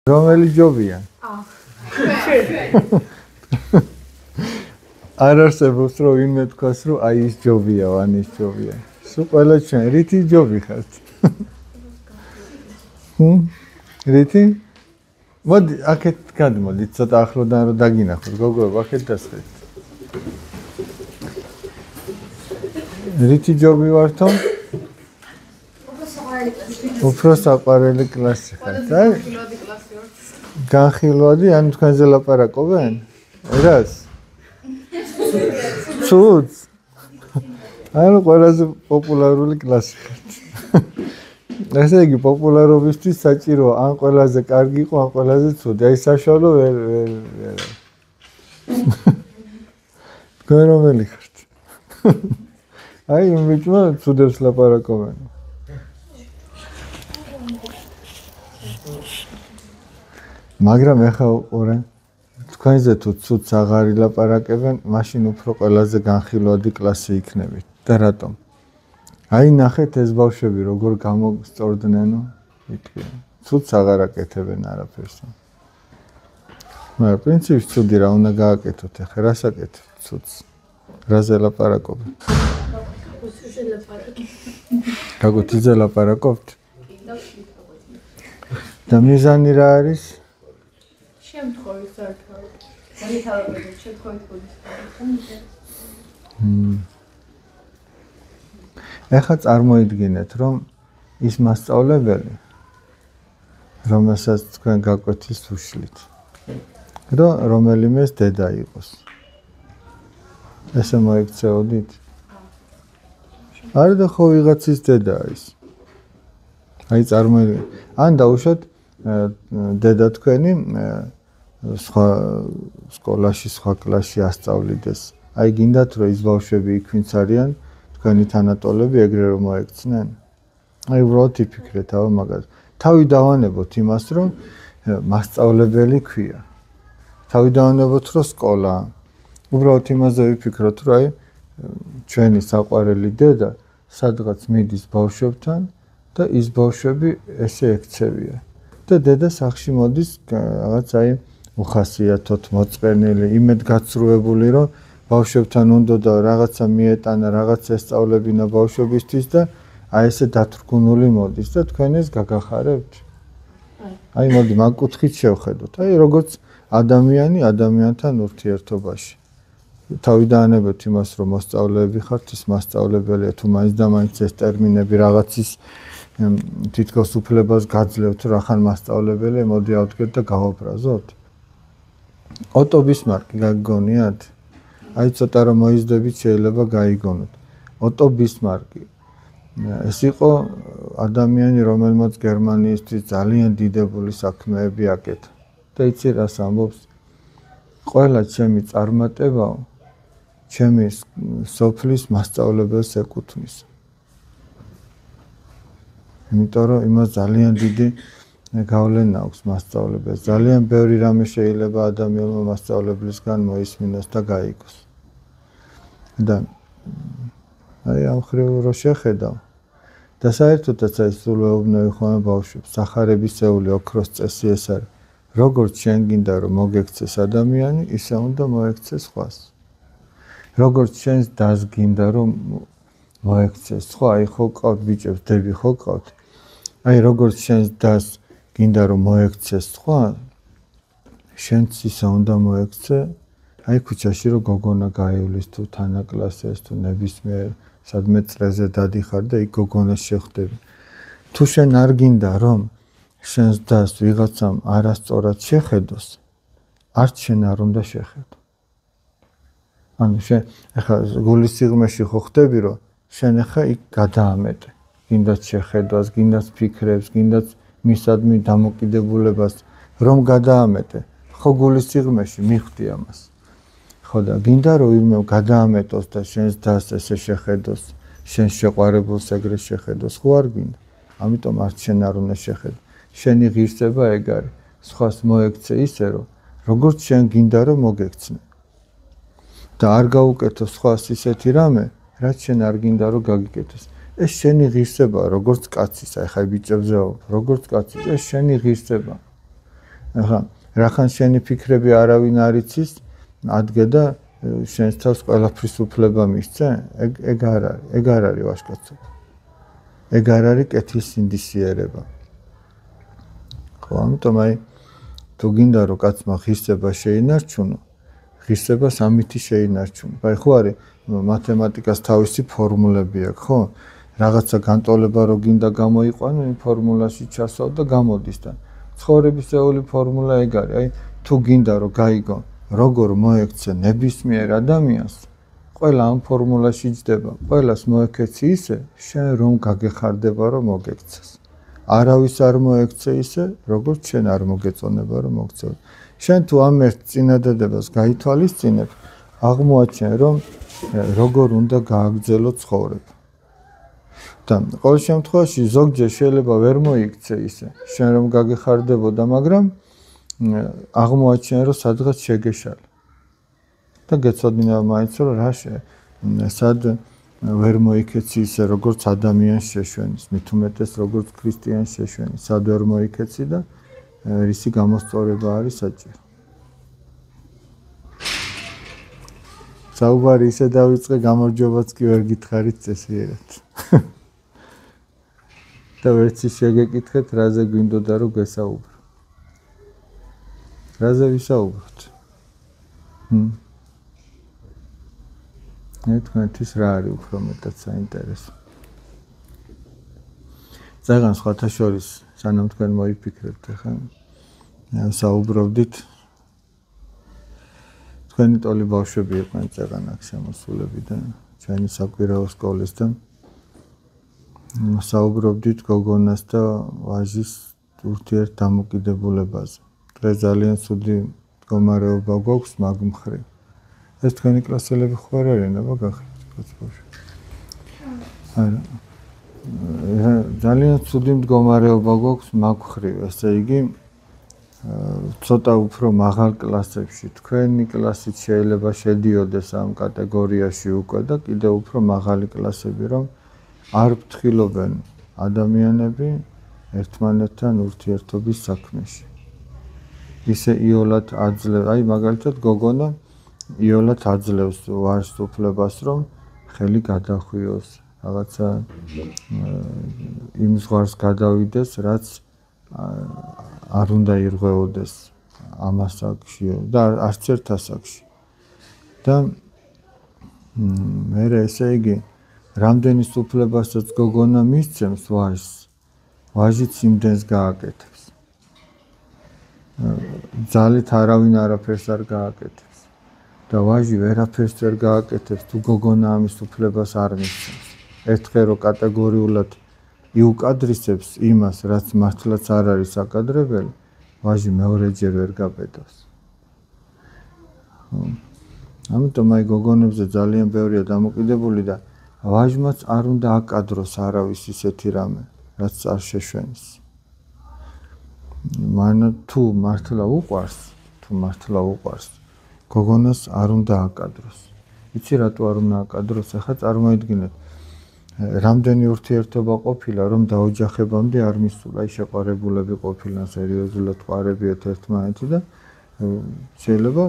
რომელი ჯობია? არ არსებობს რომ ვინმე თქვას რომ აი ის ჯობია, ან ის ჯობია. სულ ყველა ჩვენ რითი ჯობი ხართ? რითი? მოდი, აქეთ გადმოდით, ცოტა ახლოდან რომ დაგინახოთ, გოგოებო, აქეთ დასწრეთ. რითი ჯობი ვართო? უფრო საყვარელი კლასი ხართ, აი? განხილვადი, ან თქვენზე ლაპარაკობენ? რას? ცუდს? ანუ ყველაზე პოპულარული კლასი ხართ. ესე იგი პოპულარობისთვის საჭიროა ან ყველაზე კარგი იყო, ან ყველაზე ცუდი. აი საშუალო ვერ. თქვენ რომელი ხართ? აი იმ ბიჭმა ცუდებს ლაპარაკობენ. მაგრამ ეხა უყურე, თქვენზე თუ ცუდს აღარ ილაპარაკებენ, მაშინ უფრო ყველაზე განხილვადი კლასი იქნებით. და რატომ? აი ნახეთ ეს ბავშვები როგორ გამოსწორდნენო, იტყვი. ცუდს აღარ აკეთებენ არაფერს. მაგრამ პრინციპში ცუდი რა უნდა გააკეთოთ ახლა, რას აკეთებთ ცუდს? რაზე ლაპარაკობთ? გაგუთიძე ლაპარაკობთ? და მიზანი რა არის? შემთხვევით საერთოდ. განვითარებადი შემთხვევით გულისხმობთ. ეხლა წარმოიდგინეთ, რომ ის მასწავლებელი, რომელსაც თქვენ გაკვეთილს უშლით, რომელიმეს დედა იყოს. ესე მოიქცეოდით? არა და ხო ვიღაცის დედაა ის. აი წარმოიდგინეთ. ან დაუშვათ დედა თქვენი სხვა სკოლაში, სხვა კლასში ასწავლიდეს. აი გინდათ რომ ის ბავშვები იქ ვინც არიან, თქვენი თანატოლები ეგრე რომ მოექცნენ. აი უბრალოდ იფიქრეთ, აბა მაგას. თავი დავანებოთ იმას, რომ მასწავლებელი ქვია. თავი დავანებოთ, რომ სკოლა. უბრალოდ იმაზე ვიფიქროთ, რომ აი ჩვენი საყვარელი დედა სადღაც მიდის ბავშვებთან და ის ბავშვები ესე ექცევია. და დედა სახში მოდის რაღაც აი უხასიათოთ მოწყენილი, იმედგაცრუებული, რომ ბავშვებთან უნდა და რაღაცა მიეტანა, რაღაც ესწავლებინა ბავშვებისთვის და აი ესე დათრგუნული მოდის და თქვენ ეს გაგახარებთ. აი მოდი მაგ კუთხით შევხედოთ. აი როგორც ადამიანი ადამიანთან ურთიერთობაში. თავი დაანებოთ იმას, რომ მოსწავლეები ხართ, ის მასწავლებელია, თუ მაინც და მაინც ეს ტერმინები რაღაცის თითქოს უფლებას გაძლევთ, რა ხან მასწავლებელი, მოდი ავდგეთ და გავაბრაზოთ. ოტო ბისმარკი გაგგონიათ? აი ცოტა რომ მოიზდებით შეიძლება გაიგონოთ. ოტო ბისმარკი ეს იყო ადამიანი, რომელმაც გერმანიისთვის ძალიან დიდებული საქმეები აკეთა. და იცი რას ამბობს? ყველა ჩემი წარმატებაო ჩემი სოფლის მასწავლებელს ეკუთვნის. იმიტომ რომ იმას ძალიან დიდი გავლენა აქვს მასწავლებელს. ძალიან ბევრი რამე შეიძლება ადამიანმა მასწავლებლისგან მოისმინოს და გაიგოს. და აი ამ ხრივ რო შეხედავ და საერთოდაც აი სულეუბნები ხოლმე ბავშვებს, სახარებისეული ოქროს წესი ეს არის. როგორც შენ გინდა რომ მოგექცეს ადამიანი, ისე უნდა მოექცეს სხვას. როგორც შენს დას გინდა რომ მოექცეს სხვა, აი ხო ყავთ ბიჭებს, დები ხო ყავთ. აი როგორც შენს დას გინდა რომ მოექცეს სხვა, შენც ისე უნდა მოექცე. აი ქუჩაში რომ გოგონა გაივლის თუ თანაკლასეს თუ ნებისმიერ სადმე წრეზე დადიხარ და იქ გოგონას შეხვდები. თუ შენ არ გინდა რომ შენს დას ვიღაცამ არასწორად შეხედოს, არც შენ არ უნდა შეხედო. ანუ შენ ახლა გულის სიღრმეში ხო ხდები რომ შენ ახლა იქ გადაამეტე. გინდათ შეხედვას, გინდათ ფიქრებს, გინდათ მისადმი დამოკიდებულებას რომ გადაამეტე. ხო გულის სიღრმეში მიხვდი ამას. ხო და გინდა რომ ვინმე გადაამეტოს და შენს დას ესე შეხედოს, შენ შეყვარებულს ეგრე შეხედოს, ხო არ გინდა? ამიტომ არც შენ არ უნდა შეხედო. შენი ღირსება ეგ არის. სხვას მოექცე ისე რომ როგორც შენ გინდა რომ მოგექცნე. და არ გაუკეთო სხვას ისეთი რამე, რაც შენ არ გინდა რომ გაგიკეთოს. ეს შენი ღირსება, როგორც კაცის, აი ხა ბიჭებზეო, როგორც კაცის, ეს შენი ღირსება. ახლა რახან შენი ფიქრები არავინ არ იცის, ადგე და შენს თავს ყველაფრის უფლება მისცე, ეგ არ არის ვაჟკაცობა. ეგ არ არის კეთის სინდისიერება. ხო, ამიტომ თუ გინდა რომ კაცმა ღირსება შეინარჩუნო, ღირსებას ამითი შეინარჩუნო. ხო არის მათემატიკას თავისი ფორმულები აქვს, ხო? რაღაცა განტოლება რო გინდა გამოიყვანო, იმ ფორმულაში ჩასავ და გამოდის და ცხოვრებისეული ფორმულა ეგ არის. თუ გინდა რომ გაიგო, როგორ მოექცე ნებისმიერ ადამიანს, ყველა ამ ფორმულაში ჯდება. ყველას მოექცე ისე, შენ რომ გაგეხარდება რომ მოგექცეს. არავის არ მოექცე ისე, როგორც შენ არ მოგეწონება რომ მოგცევ. შენ თუ ამ ერთ წინადადებას გაითვალისწინებ, აღმოაჩენ რომ როგორ უნდა გააგრძელო ცხოვრება. და ყოველ შემთხვევაში ზოგჯერ შეიძლება ვერ მოიქცე ისე, შენ რომ გაგეხარდებოდა, მაგრამ აღმოაჩენ რომ სადღაც შეგეშალე. და გეცოდინა მაინც რომ რა სად ვერ მოიქეცი ისე როგორც ადამიანს შეშვენის, მით უმეტეს როგორც ქრისტიანს შეშვენის, სად ვერ მოიქეცი და რისი გამოსწორება არის საჭირო. საუბარი ისე დავიწყე, გამარჯვებაც კი ვერ გითხარით წესიერად. და ვერც შეგეკითხეთ, რაზე გვინდოდა რომ გესაუბრო. რაზე ვისაუბროთ? თქვენთვის რა არის უფრო მეტად საინტერესო? ზეგან სხვათა შორის, სანამ თქვენ მოიფიქრებთ, ხა? საუბრობდით. თქვენი ტოლი ბავშვები იყვნენ ზეგან აქ შემოსულები და ჩვენი საკვირაო სკოლის და საუბრობდით გოგონას და ვაჟის ურთიერთდამოკიდებულებაზე. დღეს ძალიან ცუდი მდგომარეობა გვაქვს მაგ მხრივ. ეს თქვენი კლასელები ხო არ არიან, აბა გახსოვთ კაცბავშვი. არა. ძალიან ცუდი მდგომარეობა გვაქვს მაგ მხრივ, ესე იგი ცოტა უფრო მაღალ კლასებში. თქვენი კლასით შეიძლება შედიოდეს ამ კატეგორიაში უკვე და კიდევ უფრო მაღალი კლასები, რომ არ ფრთხილობენ ადამიანები ერთმანეთთან ურთიერთობის საქმეში. ისე იოლად აძლევს, მაგალითად გოგონა იოლად აძლევს ვაჟს უფლებას, რომ ხელი გადახვიოს, რაღაცა იმ ზღვარს გადავიდეს, რაც არ უნდა ირღვეოდეს ამ ასაკში და არც ერთ ასაკში. და მე ესე იგი რამდენის უფლებასაც გოგონა მისცემს ვაჟს, ვაჟიც იმდენს გააკეთებს. ძალით არავინ არაფერს არ გააკეთებს. და ვაჟი ვერაფერს ვერ გააკეთებს, თუ გოგონა ამის უფლებას არ მისცემს. ერთხელ რო კატეგორიულად იუკადრისებს იმას, რაც მართლაც არ არის საკადრებელი, ვაჟი მეორეჯერ ვერ გაბედავს. ამიტომ გოგონებზე ძალიან ბევრია დამოკიდებული და ვაჟმაც არ უნდა აკადროს არავის ისეთი რამე, რაც არ შეშვენის. მან თუ მართლა უყვარს, გოგონას არ უნდა აკადროს. იცი რატო არ უნდა აკადროს? ახლა წარმოიდგინეთ, რამდენი ურთიერთობა ყოფილა, რომ დაოჯახებამდე არ მისულა, შეყვარებულები ყოფილან, სერიოზულად ყვარებიათ ერთმანეთი და შეიძლება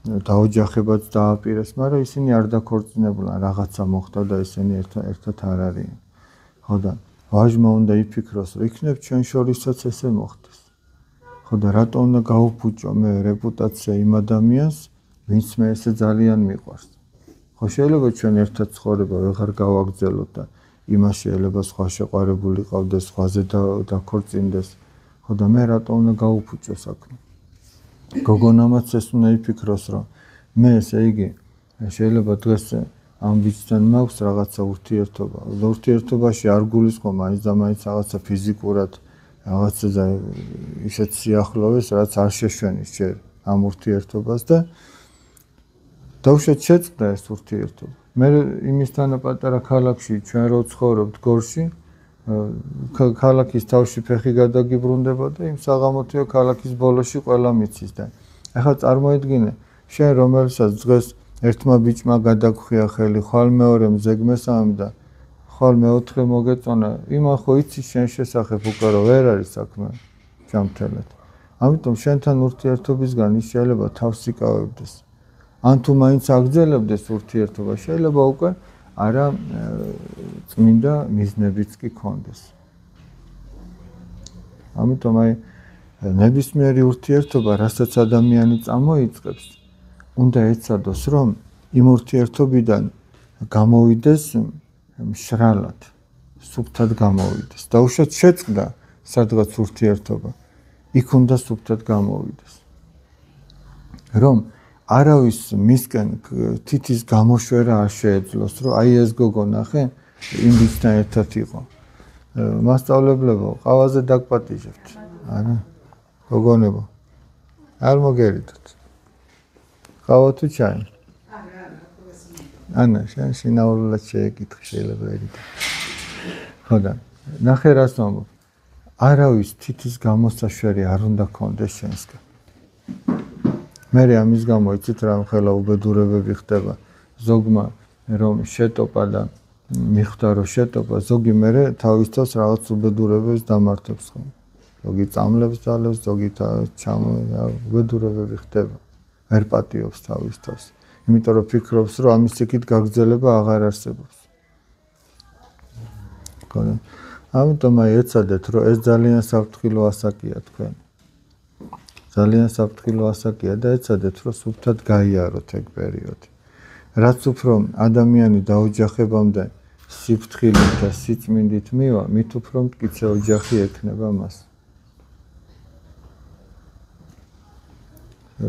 დაოჯახებაც დააპირეს, მაგრამ ისინი არ დაქორწინებულან, რაღაცა მოხდა და ისინი ერთად არ არიან. ხო და ვაჟმა უნდა იფიქროს, რომ იქნებ ჩვენ შორისაც ესე მოხდეს. ხო და რატო უნდა გაუფუჭო მე რეპუტაცია იმ ადამიანს, ვინც მე ესე ძალიან მიყვარს. ხო შეიძლება ჩვენ ერთად ცხოვრება ვეღარ გავაგრძელოთ და იმას შეიძლება სხვა შეყვარებული ყავდეს, სხვაზე დაქორწინდეს. ხო და მე რატო უნდა გაუფუჭო საქმე? გოგონამაც ეს უნდა იფიქროს, რომ მე ესე იგი შეიძლება დღეს ამ ვიჩთან მაქვს რაღაცა ურთიერთობა. ურთიერთობაში არ გულისხმობ მაინც და მაინც რაღაცა ფიზიკურად რაღაცა ისეთ სიახლოვეს, რაც არ შეშვენის ჯერ ამ ურთიერთობას და დაუშვათ შეწყდა ეს ურთიერთობა. მე იმისთანა პატარა ქალაქში ჩვენ რო ცხოვრობთ გორში, ქალაქის თავში ფეხი გადაგიბრუნდება და იმ საღამოთიო ქალაქის ბოლოში ყველა მიცის და ახლა წარმოიდგინე, შენ რომელსაც დღეს ერთმა ბიჭმა გადაგხვია ხელი, ხვალ მეორემ ზეგმესამი და ხვალ მეოთხე მოგეწონა, იმა ხო იცი შენ შესახებ უკვე რომ ვერ არის საქმე ჯამთელად. ამიტომ შენთან ურთიერთობისგან ის შეიძლება თავს იკავებდეს. ან თუ მაინც აგრძელებდეს ურთიერთობა, შეიძლება უკვე არა წმინდა მიზნებიც კი ქონდეს. ამიტომ აი ნებისმიერი ურთიერთობა, რასაც ადამიანი წამოიწყებს, უნდა ეცადოს, რომ იმ ურთიერთობიდან გამოვიდეს მშრალად, სუფთად გამოვიდეს. დაუშვათ შეწყდა სადღაც ურთიერთობა, იქ უნდა სუფთად გამოვიდეს. რომ არავის მისკენ თითის გამოშვერა არ შეეძლოს, რომ აი ეს გოგო ნახე, იმ ბიჭთან ერთად იყო. მასწავლებლებო, ყავაზე დაგპატიჟებთ. არა, გოგონებო, არ მოგერიდოთ. ყავა თუ ჩაი? ანა, შენ შინაურულად შეეკითხე, შეიძლება ერიდო. ხო და, ნახე რას ვამბობ. არავის თითის გამოსაშვერი არ უნდა ქონდეს შენსგან. მე ამის გამო იცით რა ხელა უბედურებები ხდება ზოგმა რომ შეტოპა და მიხვდა რომ შეტოპა ზოგი მე თავის თავს რაღაც უბედურებებს დამართებს ხო ზოგი წამლებს ძალებს ზოგი უბედურებები ხდება ვერ პატიობს თავის თავს იმიტომ რომ ფიქრობს რომ ამის იქით გაგრძელება აღარ არსებობს ხო ამიტომ აი ეცადეთ რომ ეს ძალიან საფრთხილო ასაკია თქვენ ძალიან საფრთხილო ასაკია და ეცადეთ რომ სუფთად გაიაროთ ეგ პერიოდი. რაც უფრო ადამიანი დაოჯახებამდე სიფრთხილით და სიწმინდით მივა, მით უფრო მტკიცე ოჯახი ექნება მას.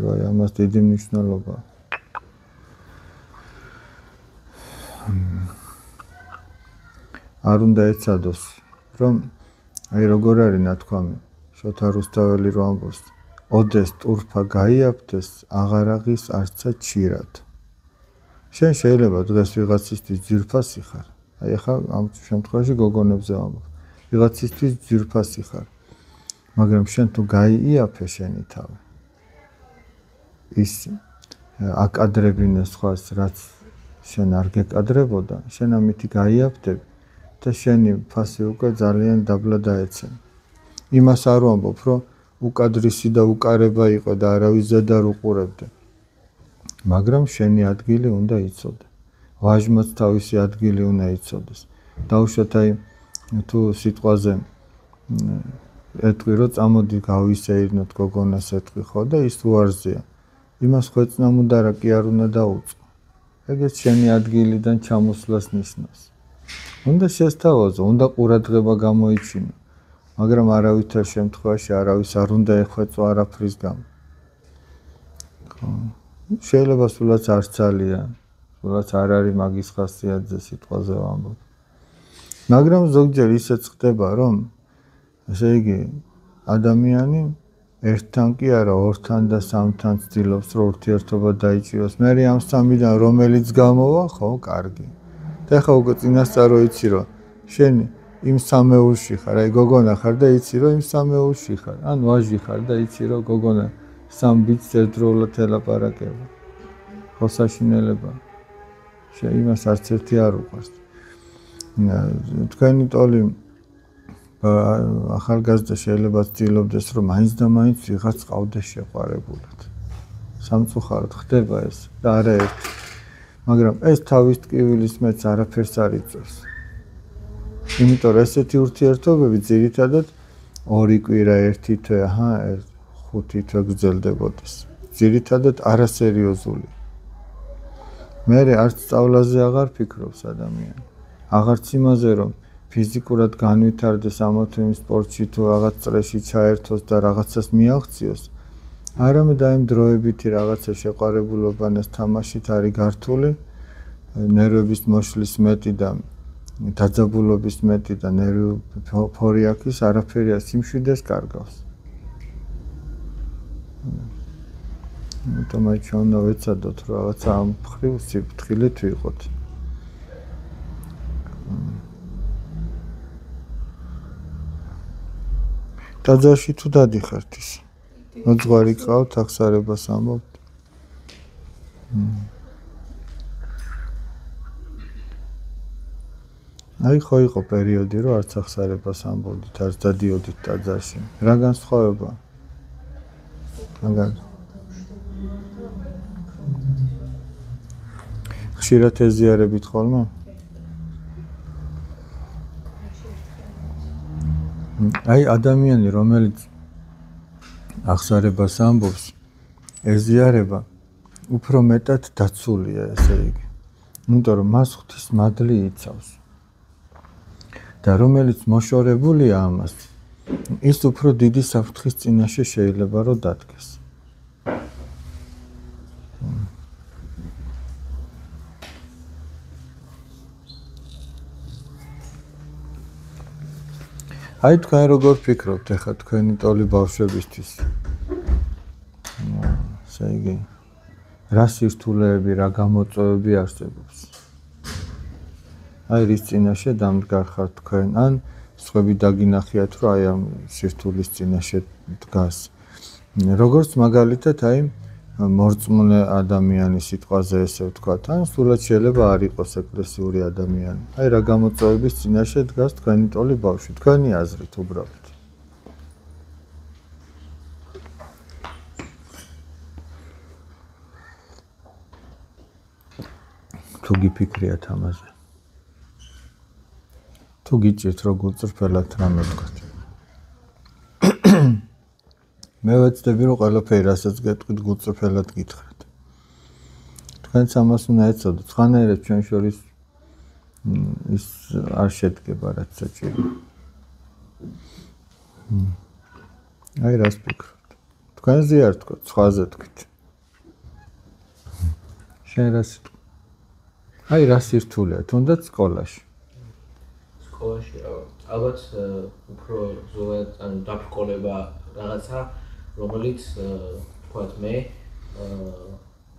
რა ამას დიდი მნიშვნელობა. არ უნდა ეცადოს რომ აი როგორ არის ნათქვამი შოთა რუსთაველი რო ამბობს ოდეს ტურფა გაიაფთეს აღარაღის არცა ჩირად. შენ შეიძლება დღეს ვიღაცისთვის ძვირფასი ხარ. აი ახლა ამ შემთხვევაში გოგონებზე ვამბობ. ვიღაცისთვის ძვირფასი ხარ. მაგრამ შენ თუ გაიაფე შენი თავი. ის აკადრებინეს ხას რაც შენ არ გეკადრებოდა, შენ ამითი გაიაფდები და შენი ფასი უკვე ძალიან დაბლა დაეცემა. იმას არ ვამბობ, რომ უკადრისი და უკარება იყო და არავის ზედ არ უყურებდა. მაგრამ შენი ადგილი უნდა იცოდე. ვაჟმაც თავისი ადგილი უნდა იცოდეს. დაუშვათ აი თუ სიტყვაზე ეთქვი რომ წამოდი გავისეირნოთ გოგონას ეთქვი ხო და ის უარზია. იმას ხვეწნამუდარა კი არ უნდა დაუწყო. ეგეც შენი ადგილიდან ჩამოსვლას ნიშნავს. უნდა შესთავაზო, უნდა ყურადღება გამოიჩინო. მაგრამ არავითარ შემთხვევაში არავის არ უნდა ეხვეწო არაფრის გამო. ხო. შეიძლება სულაც არ ძალიან, სულაც არ არის მაგის ხასიათზე სიტყვაზე ვამბობ. მაგრამ ზოგჯერ ისეც ხდება, რომ ესე იგი ადამიანი ერთთან კი არა, ორთან და სამთან ცდილობს, რომ ურთიერთობა დაიჭიროს. მე ამ სამიდან რომელიც გამოვა, ხო, კარგი. და ახლა უკვე წინასწარ იცი, რომ შენ იმ სამეულში ხარ, აი გოგონა ხარ და იცი რომ იმ სამეულში ხარ. ან ვაჟი ხარ და იცი რომ გოგონა სამ ბიჭს ერთდროულად ელაპარაკება. ხო საშინელება. იმას არც ერთი არ უყვარს. თქვენი ტოლი ახალგაზრდა შეიძლება ცდილობდეს რომ მაინც და მაინც ვიღაც ყავდეს შეყვარებულად. სამწუხაროდ ხდება ეს და არაერთი. მაგრამ ეს თავის ტკივილის მეც არაფერს არ იწევს. იმიტომ რომ ესეთი ურთიერთობები ძირითადად 2 კვირა 1 თვე, 5 თვე გრძელდებოდეს. ძირითადად არასერიოზული. მე არც სწავლაზე აღარ ფიქრობს ადამიანი. აღარც იმაზე რომ ფიზიკურად განვითარდეს ამა თუ იმ სპორტში თუ რაღაც წრეში ჩაერთოს და რაღაცას მიაღწიოს. არამედ აი ამ დროებითი რაღაცა შეყვარებულობანას თამაშით არის გართული, ნერვების მოშლის მეტი და დაძაბულობის მეტი და ფორიაქის არაფერია სიმშვიდეს კარგავს. ამიტომ აი ჩვენ უნდა ვეცადოთ რომ რაღაცა ამ მხრივ სიფრთხილით ვიყოთ. ტაძარში თუ დადიხართ ის. მოძღვარი ყავთ ახსარებას ამბობთ. აი ხო იყო პერიოდი რომ არც ახსარებას ამბობდით, არც დადიოდით ტაძარში. რა განსხვავება? მაგალითად ხშირად ეზიარებით ხოლმე? აი ადამიანი რომელიც აღსარებას ამბობს ეზიარება უფრო მეტად დაცულია ესე იგი. იმიტომ რომ მას ღვთის მადლი იცავს. და რომელიც მოშორებულია ამას ის უფრო დიდი საფრთხის წინაშე შეიძლება რომ დადგეს. აი თქვენ როგორ ფიქრობთ ახლა თქვენი ტოლი ბავშვებისთვის? ესე იგი რა სირთულეები, რა გამოწვევები არსებობს? აი რის წინაშე დამდგარ ხართ თქვენ, ან სხვები დაგინახიათ, რომ აი ამ სირთულის წინაშე დგას. როგორც მაგალითად აი მორწმუნე ადამიანის სიტყვაზე ესე ვთქვათ, ან სულად შეიძლება არ იყოს ეკლესიური ადამიანი. აი რა გამოწვევების წინაშე დგას თქვენი ტოლი ბავშვი, თქვენი აზრით უბრალოდ. თუ გიფიქრიათ ამაზე. თუ გიჭირთ რომ გულწრფელად რამე ვთქვათ. მე ვეცდები რომ ყველაფერი რასაც გეტყვით გულწრფელად გითხრათ. თქვენც ამას უნდა ეცოდოთ. სხვანაირად ჩვენ შორის ის არ შედგება რაც საჭირო. აი რას ფიქრობთ? თქვენზე არ თქვათ, სხვაზე თქვით. შენ რას თქვი? აი რა სირთულეა, თუნდაც სკოლაში. სკოლაში ალბათ უფრო ზოგადად ანუ დაბრკოლება რაღაცა რომელიც თქვათ მე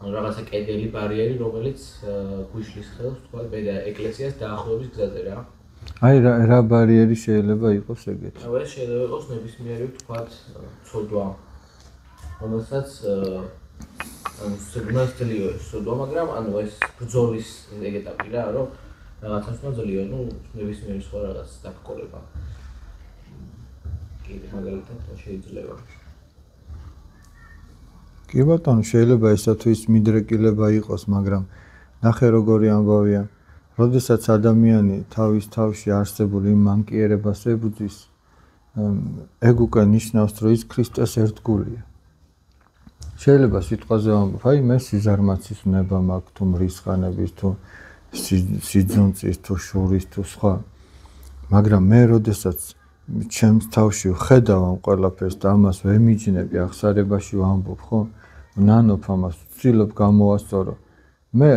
ანუ რაღაცა კედელი ბარიერი რომელიც გვიშლის ხელს თქვათ მე და ეკლესიას დაახლოების გზაზე რა. აი რა ბარიერი შეიძლება იყოს ეგეთი? ანუ ეს შეიძლება იყოს ნებისმიერი თქვათ ცოდვა რომელსაც ანუ სეგმენტლიო ცოდვა მაგრამ ანუ ეს ბრძოლის ეტაპი რა რომ რაღაცას უნდა ძლიერო, ну, ნებისმიერი სხვა რაღაც დაბრკოლება. კიდე მაგალითად შეიძლება. კი ბატონო, შეიძლება ესა თუ ის მიდრეკილება იყოს, მაგრამ ნახე როგორი ამბავია. როდესაც ადამიანი თავის თავში არსებულ იმ მანკიერებას ებრძვის, ეგ უკვე ნიშნავს, რომ ის ქრისტეს ერთგულია. შეიძლება სიტყვაზე ვამბობ, აი მე სიზარმაცის ნება მაქვს თუ მრისხანების თუ სიძუნწის თუ შურის თუ სხვა. მაგრამ მე როდესაც ჩემს თავში ვხედავ ამ ყველაფერს და ამას ვემიჯნები აღსარებაში ვამბობ, ხო? ვნანობ ამას, ვცდილობ გამოვასწორო. მე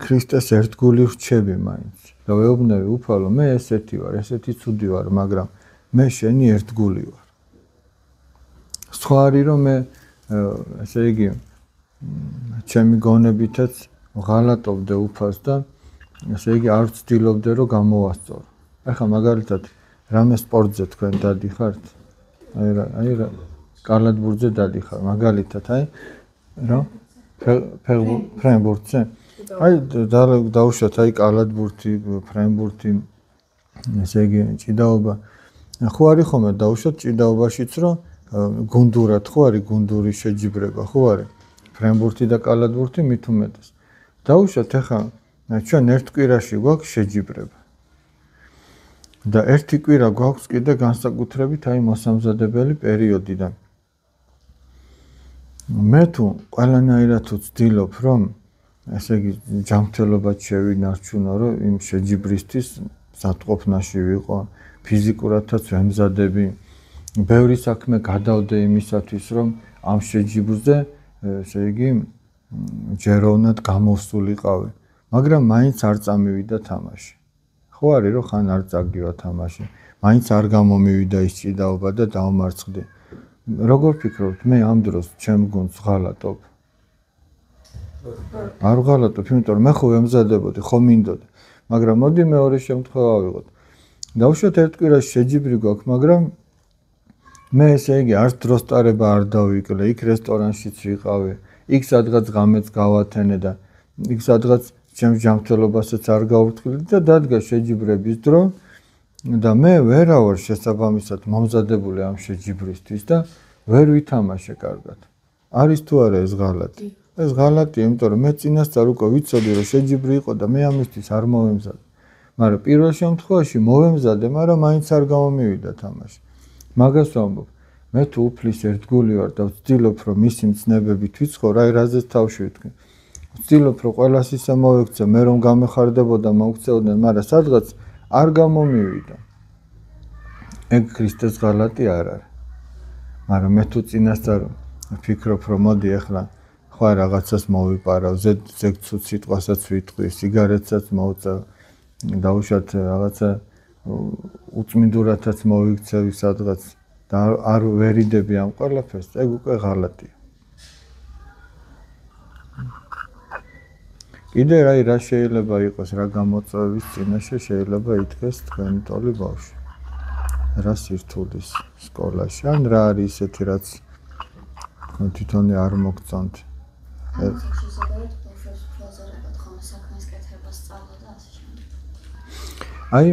ქრისტეს ერთგული ვრჩები მაინც. და ვეუბნები უფალო, მე ესეთი ვარ, ესეთი ცუდი ვარ, მაგრამ მე შენი ერთგული ვარ. სხვა არის რომ მე ესე იგი ჩემი გონებითაც ვღალატობდე უფალს და ესე იგი არ ვცდილობდე რომ გამოვასწორო. ახლა მაგალითად რამე სპორტზე თქვენ დადიხართ? აი რა კალათბურთზე დადიხარ, მაგალითად აი რა ფრენბურთზე? აი დაუშვათ აი კალათბურთი, ფრენბურთი ესე იგი ჭიდაობა. ხო არის ხოლმე დაუშვათ ჭიდაობაშიც რომ გუნდურად ხო არის გუნდური შეჯიბრება, ხო არის? ფრენბურთი და კალათბურთი მით უმეტეს. დაუშვათ ახლა ჩვენ ერთ კვირაში გვაქვს შეჯიბრება. და ერთი კვირა გვაქვს კიდე განსაკუთრებით აი მოსამზადებელი პერიოდიდან. მე თუ ყველანაირად ვცდილობ რომ ესე იგი ჯანმრთელობად შევინარჩუნო რომ იმ შეჯიბრისთვის სათყოფნაში ვიყო, ფიზიკურადაც ვემზადები. ბევრი საქმე გადავდე იმისათვის რომ ამ შეჯიბრზე ესე იგი ჯეროვნად გამოვსულიყავი, მაგრამ მაინც არ წამივიდა თამაში. ხო არის რომ ხან არ წაგივა თამაში, მაინც არ გამომივიდა ის ჭიდაობა და დავმარცხდი. როგორ ფიქრობთ, მე ამ დროს ჩემ გუნდს ვღალატობ? არ ვღალატობ, იმიტომ რომ მე ხო ვემზადებოდი, ხო მინდოდა, მაგრამ მოდი მეორე შემთხვევა ვიღოთ. დავუშვათ ერთ კვირაში შეჯიბრი გვაქვს, მაგრამ მე ესე იგი არც დროს ტარება არ დავიკლე, იქ რესტორანშიც ვიყავი, იქ სადღაც ღამეც გავათენე და იქ სადღაც ჩემს ჯანმრთელობასაც არ გავვრთხილდი და დადგა შეჯიბრების დრო და მე ვერავარ შესაბამისად მომზადებული ამ შეჯიბრისთვის და ვერ ვითამაშე კარგად. არის თუ არა ეს ღალატი? ეს ღალატია, იმიტომ რომ მე წინასწარ უკვე ვიცოდი რომ შეჯიბრი იყო და მე ამისთვის არ მოვემზადე. მაგრამ პირველ შემთხვევაში მოვემზადე, მაგრამ მაინც არ გამომივიდა თამაში. მაგას ვამბობ. მე თუ უფლის ერთგული ვარ და ვცდილობ რომ მისი მცნებებით ვიცხოვ, აი რაზეც თავში ვიტყვი. ვცდილობ რომ ყველას ისე მოვექცე, მე რომ გამეხარდებოდა მოვქცეოდნენ, მაგრამ სადღაც არ გამომივიდა. ეგ ქრისტეს ღალატი არ არის. მაგრამ მე თუ წინასწარ ვფიქრობ რომ მოდი ახლა ხო რაღაცას მოვიპარავ, ზეგ ცუდ სიტყვასაც ვიტყვი, სიგარეტსაც მოვწევ, დაუშვათ რაღაცა უწმინდურათაც მოვიქცევი სადღაც და არ ვერიდები ამ ყველაფერს, ეგ უკვე ღალატია. კიდე რა შეიძლება იყოს რა გამოწვევის წინაშე შეიძლება ითქეს თქვენი ტოლი ბავშვი. რა სირთულის სკოლაში ან რა არის ისეთი რაც თვითონ არ მოგწონთ. აი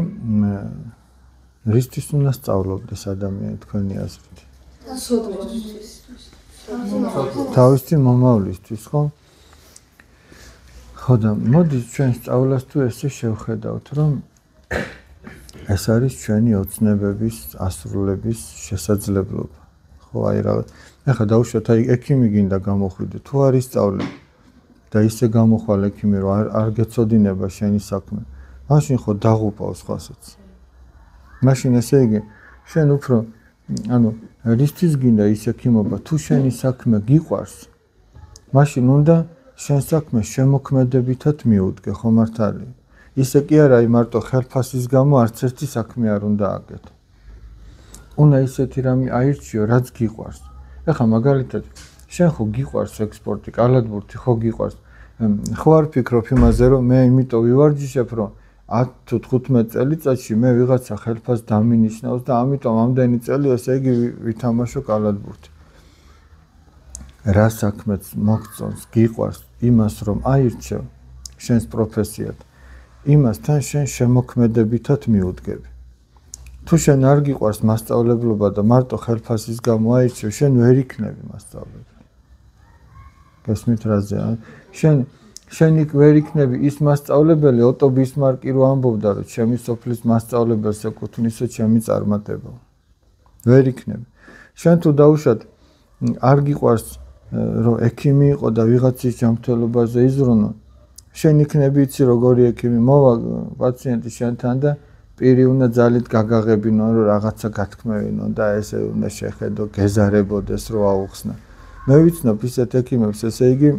რისთვის უნდა სწავლობდეს ადამიანი თქვენი აზრით? თავისი მომავლისთვის, ხო? ხო და მოდი ჩვენ სწავლას თუ ესე შევხედავთ, რომ ეს არის ჩვენი ოცნებების ასრულების შესაძლებლობა. ხო, აი რა. ეხლა დაუშვათ, აი ექიმი გინდა გამოხვიდე, თუ არ ისწავლე და ისე გამოხვალ ექიმი, რომ არ გეცოდინება შენი საქმე. მაშინ ხო დაღუპავ სხვასაც. მაშინ ესე იგი, შენ უფრო რისთვის გინდა ის ექიმობა, თუ შენი საქმე გიყვარს, მაშინ უნდა შენ საქმე შემოქმედებითად მიუდგე, ხო მართალია? ისე კი არა, აი მარტო ხელფასის გამო არც ერთი საქმე არ უნდა აკეთო. უნდა ისეთი რამე აირჩიო, რაც გიყვარს. ეხლა მაგალითად, შენ ხო გიყვარს ექსპორტი, კალათბურთი ხო გიყვარს. ხო არ ფიქრობ იმაზე, რომ მე იმიტომ ვივარჯიშებ, რომ 10 თუ 15 წელიწადში მე ვიღაცა ხელფასს დამინიშნავს და ამიტომ ამდენი წელი ესე იგი ვითამაშო კალათბურთი. რა საქმეც მოგწონს, გიყვარს იმას რომ აირჩევ შენს პროფესიად, იმასთან შენ შემოქმედებითად მიუდგები. თუ შენ არ გიყვარს მასწავლებლობა და მარტო ხელფასის გამო აირჩევ, შენ ვერ იქნები მასწავლებელი. გესმით რაზე? შენ იქ ვერ იქნები ის მასწავლებელი, ოტო ბისმარკი რო ამბობდა, რომ ჩემი სოფლის მასწავლებელს ეკუთვნისო ჩემი წარმატება. ვერ იქნები. შენ თუ დაუშვათ არ გიყვარს რომ ექიმი იყო და ვიღაცის ჯანმრთელობაზე იზრუნო, შენ იქნები იცი როგორი ექიმი, მოვა პაციენტი შენთან და პირი უნდა ძალით გაგაღებინო, რომ რაღაცა გათქმევინო და ესე უნდა შეხედო, გეზარებოდეს რო აუხსნა. მე ვიცნობ ისეთ ექიმებს, ესე იგი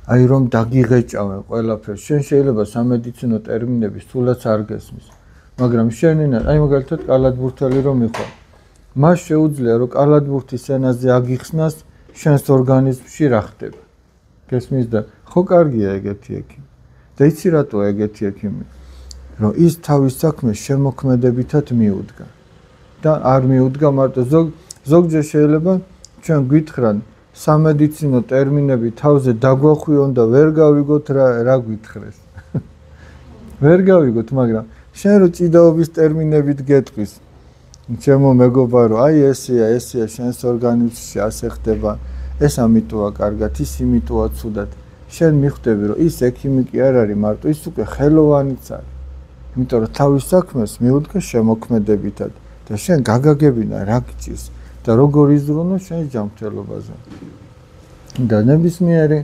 აი რომ დაგიღეჭავენ ყველაფერს. შენ შეიძლება სამედიცინო ტერმინები სულაც არ გესმის, მაგრამ შენ აი მაგალითად კალათბურთელი რომ იყო, მას შეუძლია რომ კალათბურთის ენაზე აგიხსნას შენს ორგანიზმში რა ხდება. გესმის და ხო კარგია ეგეთი ექიმი. და იცი რატო ეგეთი ექიმი? რომ ის თავის საქმეს შემოქმედებითად მიუდგა. და არ მიუდგა მარტო ზოგჯერ შეიძლება ჩვენ გითხრან სამედიცინო ტერმინები თავზე დაგვახვიონ და ვერ გავიგოთ რა გითხრეს. ვერ გავიგოთ, მაგრამ შენ რო ჭიდაობის ტერმინებით გეტყვის, ჩემო მეგობარო, აი ესეა შენს ორგანიზმში ასე ხდება, ეს ამიტოა კარგად, ის იმიტოა ცუდად. შენ მიხვდები, რომ ის ექიმი კი არ არის მარტო, ის უკვე ხელოვანიც არის. იმიტომ რომ თავის საქმეს მიუდგა შემოქმედებითად და შენ გაგაგებინა რა გჭირს და როგორ იზრუნო შენ ჯანმრთელობაზე. და ნებისმიერი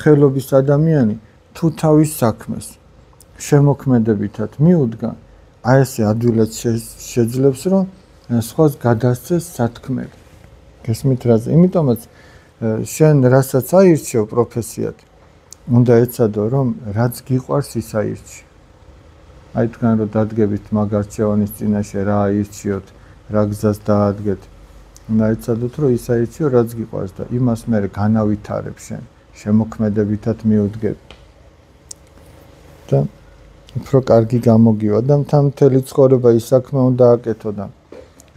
ხელობის ადამიანი თუ თავის საქმეს შემოქმედებითად მიუდგა, აი ესე ადვილად შეძლებს რომ სხვას გადასცეს სათქმელი. გესმით რაზე? იმიტომაც შენ რასაც აირჩევ პროფესიად, უნდა ეცადო რომ რაც გიყვარს ის აირჩიო. აი თქვენ რომ დადგებით მაგარჩევანის წინაშე რა აირჩიოთ, რა გზას დაადგეთ, უნდა ეცადოთ რომ ის აირჩიო რაც გიყვარს და იმას მე განავითარებ შენ, შემოქმედებითად მიუდგებ. და უფრო კარგი გამოგივა და მთელი ცხოვრება ის საქმე უნდა აკეთო და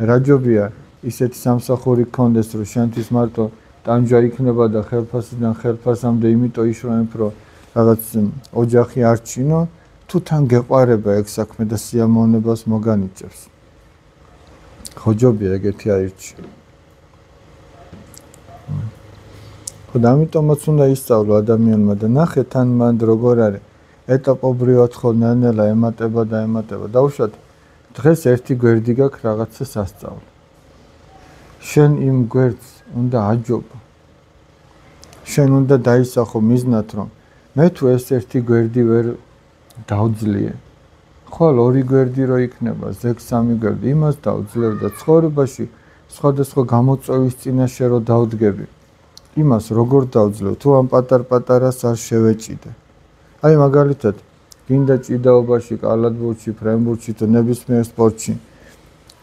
რაჯობია ისეთი სამსახური გქონდეს რომ შენთვის მარტო ტანჯვა იქნება და ხელფასიდან ხელფასამდე იმიტომ იშროებ რომ რაღაც ოჯახი არ ჩინო, თუ თან გეყარება ეგ საქმე და სიამოვნებას მოგანიჭებს. ხოჯობია ეგეთი აირჩი. ხო და ამიტომაც უნდა ისწავლო ადამიანმა და ნახე თან მანდ როგორ არის ეტაპობრივად ხო ნელ-ნელა ემატება და დაუშვათ დღეს ერთი გვერდი გაქვს რაღაცა სასწავლო. შენ იმ გვერდს უნდა აჯობო. შენ უნდა დაისახო მიზნად რომ მე თუ ეს ერთი გვერდი ვერ დავძლიე. ხოლ ორი გვერდი რო იქნება, ზეგ სამი გვერდი, იმას დავძლევ და ცხოვრებაში სხვადასხვა გამოწვევის წინაშე რო დავდგები. იმას როგორ დავძლევ, თუ ამ პატარ-პატარას არ შევეჭიდე. აი მაგალითად, გინდა ჭიდაობაში, კალათბურთში, ფრენბურთში თუ ნებისმიერ სპორტში.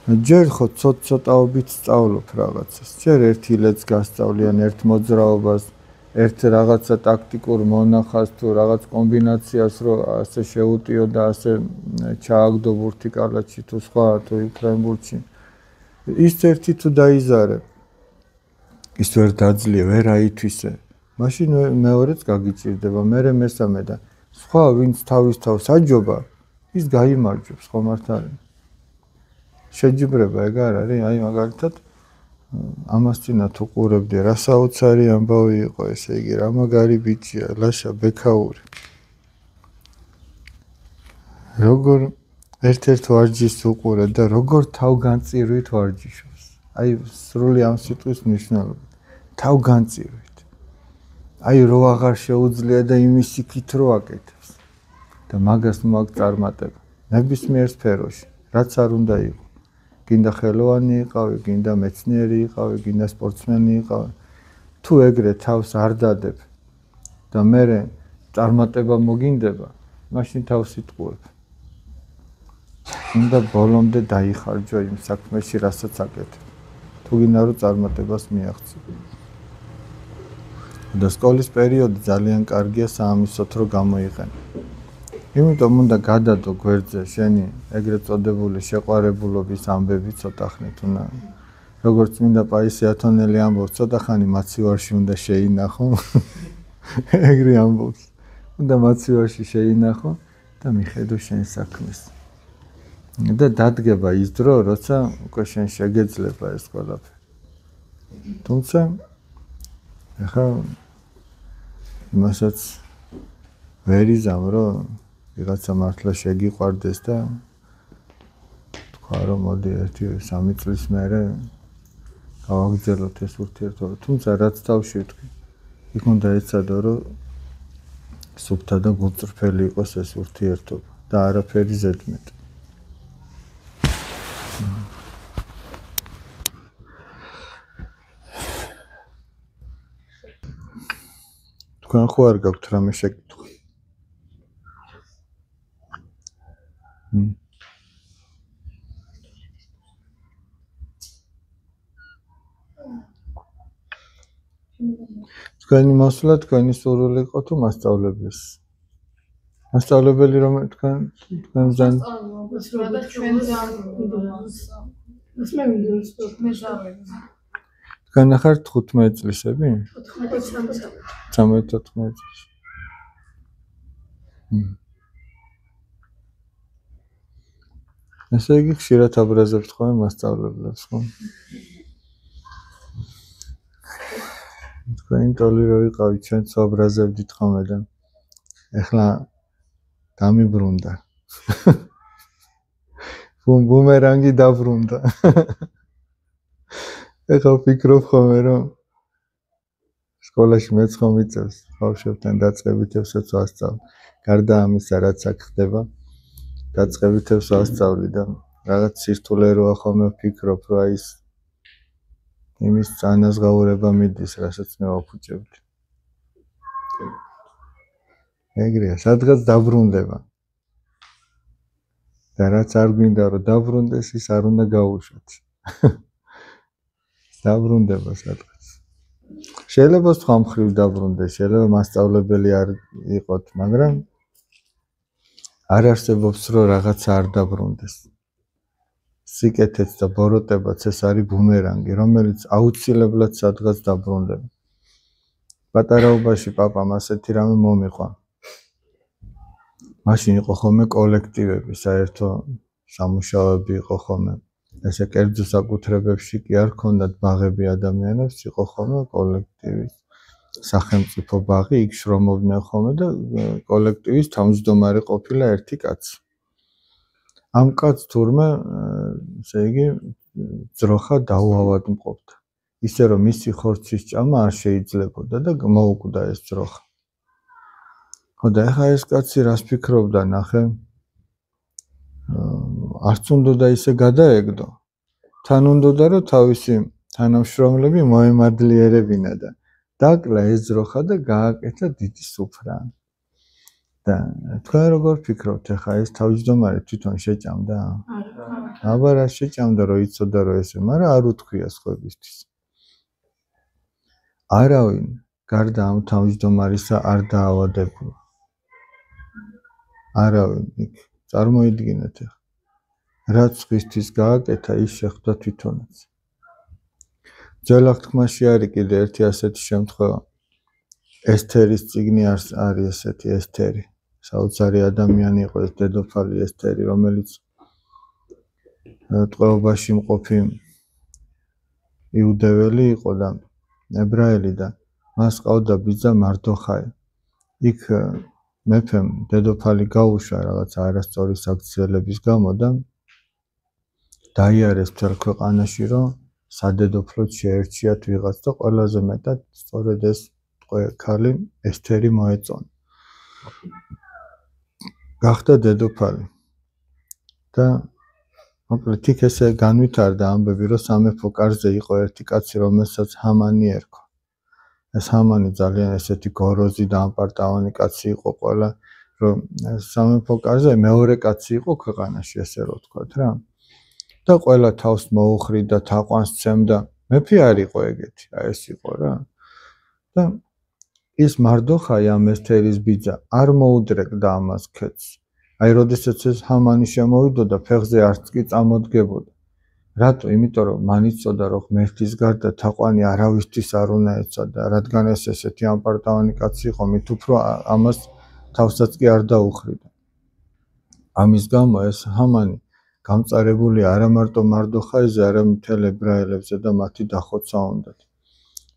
ჯერ ხო ცოტ-ცოტაობით სწავლობ რაღაცას. ჯერ ერთ ილეთს გასწავლიან, ერთ მოძრაობას, ერთ რაღაცა ტაქტიკურ მონახას თუ რაღაც კომბინაციას რო ასე შეუტიო და ასე ჩააგდო ბურთი კალათში თუ სხვა თუ ფრენბურთში. ის ერთი თუ დაიზარე ის ვერ დაძლია, ვერ აითვისე. მაშინ მეორეც გაგიჭირდება, მერე მესამე და სხვა ვინც თავის თავს აჯობა, ის გაიმარჯვებს, ხომ არ არის? შეჯიბრება ეგ არ არის? აი მაგალითად ამას წინა თუ ყურებდი, რა საოცარი ამბავი იყო, ესე იგი, რა მაგარი ბიჭია, ლაშა ბექაური. როგორ ერთ-ერთ ვარჯიშს უყურე და როგორ თავგანწირვით ვარჯიშობს. აი სრული ამ სიტყვის მნიშვნელობა. თავგანწირვით. აი რო აღარ შეუძლია და იმის იქით რო აკეთებს. და მაგას მაგ წარმატება. ნებისმიერ სფეროში, რაც არ უნდა იყო. გინდა ხელოვანი იყავი, გინდა მეცნიერი იყავი, გინდა სპორტსმენი იყავი. თუ ეგრე თავს არ დადებ და მერე წარმატება მოგინდება, მაშინ თავს იტყუებ. უნდა ბოლომდე დაიხარჯო იმ საქმეში, რასაც აკეთებ. თუ გინდა რომ წარმატებას მიაღწიო. და სკოლის პერიოდი ძალიან კარგია საამისოდ რომ გამოიყენო. იმიტომ უნდა გადადო გვერდზე შენი ეგრეთ წოდებული შეყვარებულობის ამბები ცოტა ხნით უნდა. როგორც მინდა პაისი ათონელი ამბობს, ცოტა ხანი მაცივარში უნდა შეინახო. ეგრე ამბობს. უნდა მაცივარში შეინახო და მიხედო შენ საქმეს. და დადგება ის დრო, როცა უკვე შენ შეგეძლება ეს ყველაფერი. თუმცა ახლა იმასაც ვერ იზამ, რომ ვიღაცა მართლა შეგიყვარდეს და თქვა რომ მოდი 1-3 წლის მერე გავაგრძელოთ ეს ურთიერთობა. თუმცა რაც თავში ვთქვი, იქ უნდა ეცადო, რომ სუფთა და გულწრფელი იყოს ეს ურთიერთობა და არაფერი ზედმეტ. თქვენ ხო არ გაქვთ რამე შეკითხვა? თქვენი მოსვლა თქვენი სურვილი იყო თუ მასწავლებლის? მასწავლებელი რომ თქვენ ზან თქვენ ახართ 15 წლისები? 13-14 წლის. ესე იგი ხშირად აბრაზებთ ხოლმე მასწავლებლებს, ხო? თქვენი ტოლი რო ვიყავით, ჩვენც აბრაზებდით ხოლმე და ეხლა გამიბრუნდა. ბუმერანგი დაბრუნდა. ეხლა ვფიქრობ ხოლმე რომ სკოლაში მეც ხომ ვიწევს, ბავშვებთან დაწყებითებსაც ვასწავლ. გარდა ამისა, რაც აქ ხდება, დაწყებითებს ვასწავლი და რაღაც სირთულე როა ხოლმე ვფიქრობ, რომ აი ეს იმის წანაზღაურება მიდის, რასაც მე ვაფუჭებდი. ეგრეა, სადღაც დაბრუნდება. და რაც არ გვინდა რომ დაბრუნდეს, ის არ უნდა გაუშვათ. დაბრუნდება სადღაც. შეიძლება სხვა მხრივ დაბრუნდეს, შეიძლება მასწავლებელი არ იყოთ, მაგრამ არ არსებობს რომ რაღაცა არ დაბრუნდეს. სიკეთეც და ბოროტებაც ეს არის ბუმერანგი, რომელიც აუცილებლად სადღაც დაბრუნდება. პატარაობაში პაპამ ასეთი რამე მომიყვა. მაშინ იყო ხოლმე კოლექტივები, საერთო სამუშაოები იყო ხოლმე. ესე კერძო საკუთრებებში კი არ ქონდათ ბაღები ადამიანებს, იყო ხოლმე კოლექტივის სახელმწიფო ბაღი, იქ შრომობდნენ ხოლმე და კოლექტივის თავმჯდომარე ყოფილა ერთი კაცი. ამ კაცს თურმე, ესე იგი, ძროხა დაუავადმყოფდა. ისე რომ მისი ხორცის ჭამა არ შეიძლებოდა და მოუკვდა ეს ძროხა. ხო და ეხლა ეს კაცი რას ფიქრობდა, ნახე? არც უნდა ისე გადაეგდო. თან უნდა რომ თავისი თანამშრომლები მოემადლიერებინა და დაკლა ეს ძროხა და გააკეთა დიდი სუფრა. და თქვენ როგორ ფიქრობთ, ეხლა ეს თავმჯდომარე თვითონ შეჭამდა? აბა რა შეჭამდა, რომ იცოდა რომ ესე, მაგრამ არ უთქვია სხვებისთვის. არავინ გარდა ამ თავმჯდომარისა არ დაავადებულა. არავინ იქ წარმოიდგინეთ ეხლა. რაც სხვისთვის გააკეთა, ის შეხვდა თვითონაც. ძველ აღთქმაში არის კიდე ერთი ასეთი შემთხვევა. ესთერის წიგნი არის ესეთი ესთერი. საოცარი ადამიანი იყო ეს დედოფალი ესთერი, რომელიც ტყვეობაში მყოფი იუდეველი იყო და ებრაელი და მას ყავდა ბიძა მარდოხაი. იქ მეფემ დედოფალი გაუშვა რაღაც არასწორი საქციელების გამო და დაიარეს მთელ ქვეყანაში, რომ სადედოფლოდ შეერჩიათ ვიღაც და ყველაზე მეტად სწორედ ეს ქალი ესთერი მოეწონა. გახდა დედოფალი. და მოკლედ იქ ესე განვითარდა ამბები, რომ სამეფო კარზე იყო ერთი კაცი, რომელსაც ჰამანი ერქვა. ეს ჰამანი ძალიან ესეთი გოროზი და ამპარტავანი კაცი იყო ყველა, რომ სამეფო კარზე მეორე კაცი იყო ქვეყანაში, ესე რომ ვთქვათ რა. და ყველა თავს მოუხრიდა, თაყვანს სცემდა. მეფე არ იყო ეგეთი, ეს იყო რა. და ის მარდოხაი ამ ესთერის ბიძა არ მოუდრეკდა ამას ქეთს. აი, როდესაც ეს ჰამანი შემოვიდოდა, ფეხზე არც კი წამოდგებოდა. რატო? იმიტომ რომ მან იცოდა, რომ ღმერთის გარდა თაყვანი არავისთვის არ უნდა ეცოდა, რადგან ეს ესეთი ამპარტავანი კაცი იყო, მით უფრო ამას თავსაც კი არ დაუხრიდა. ამის გამო ეს ჰამანი გამწარებული არა მარტო მარდოხაიზე, არამედ მთელ ებრაელებზე და მათი დახოცა უნდათ.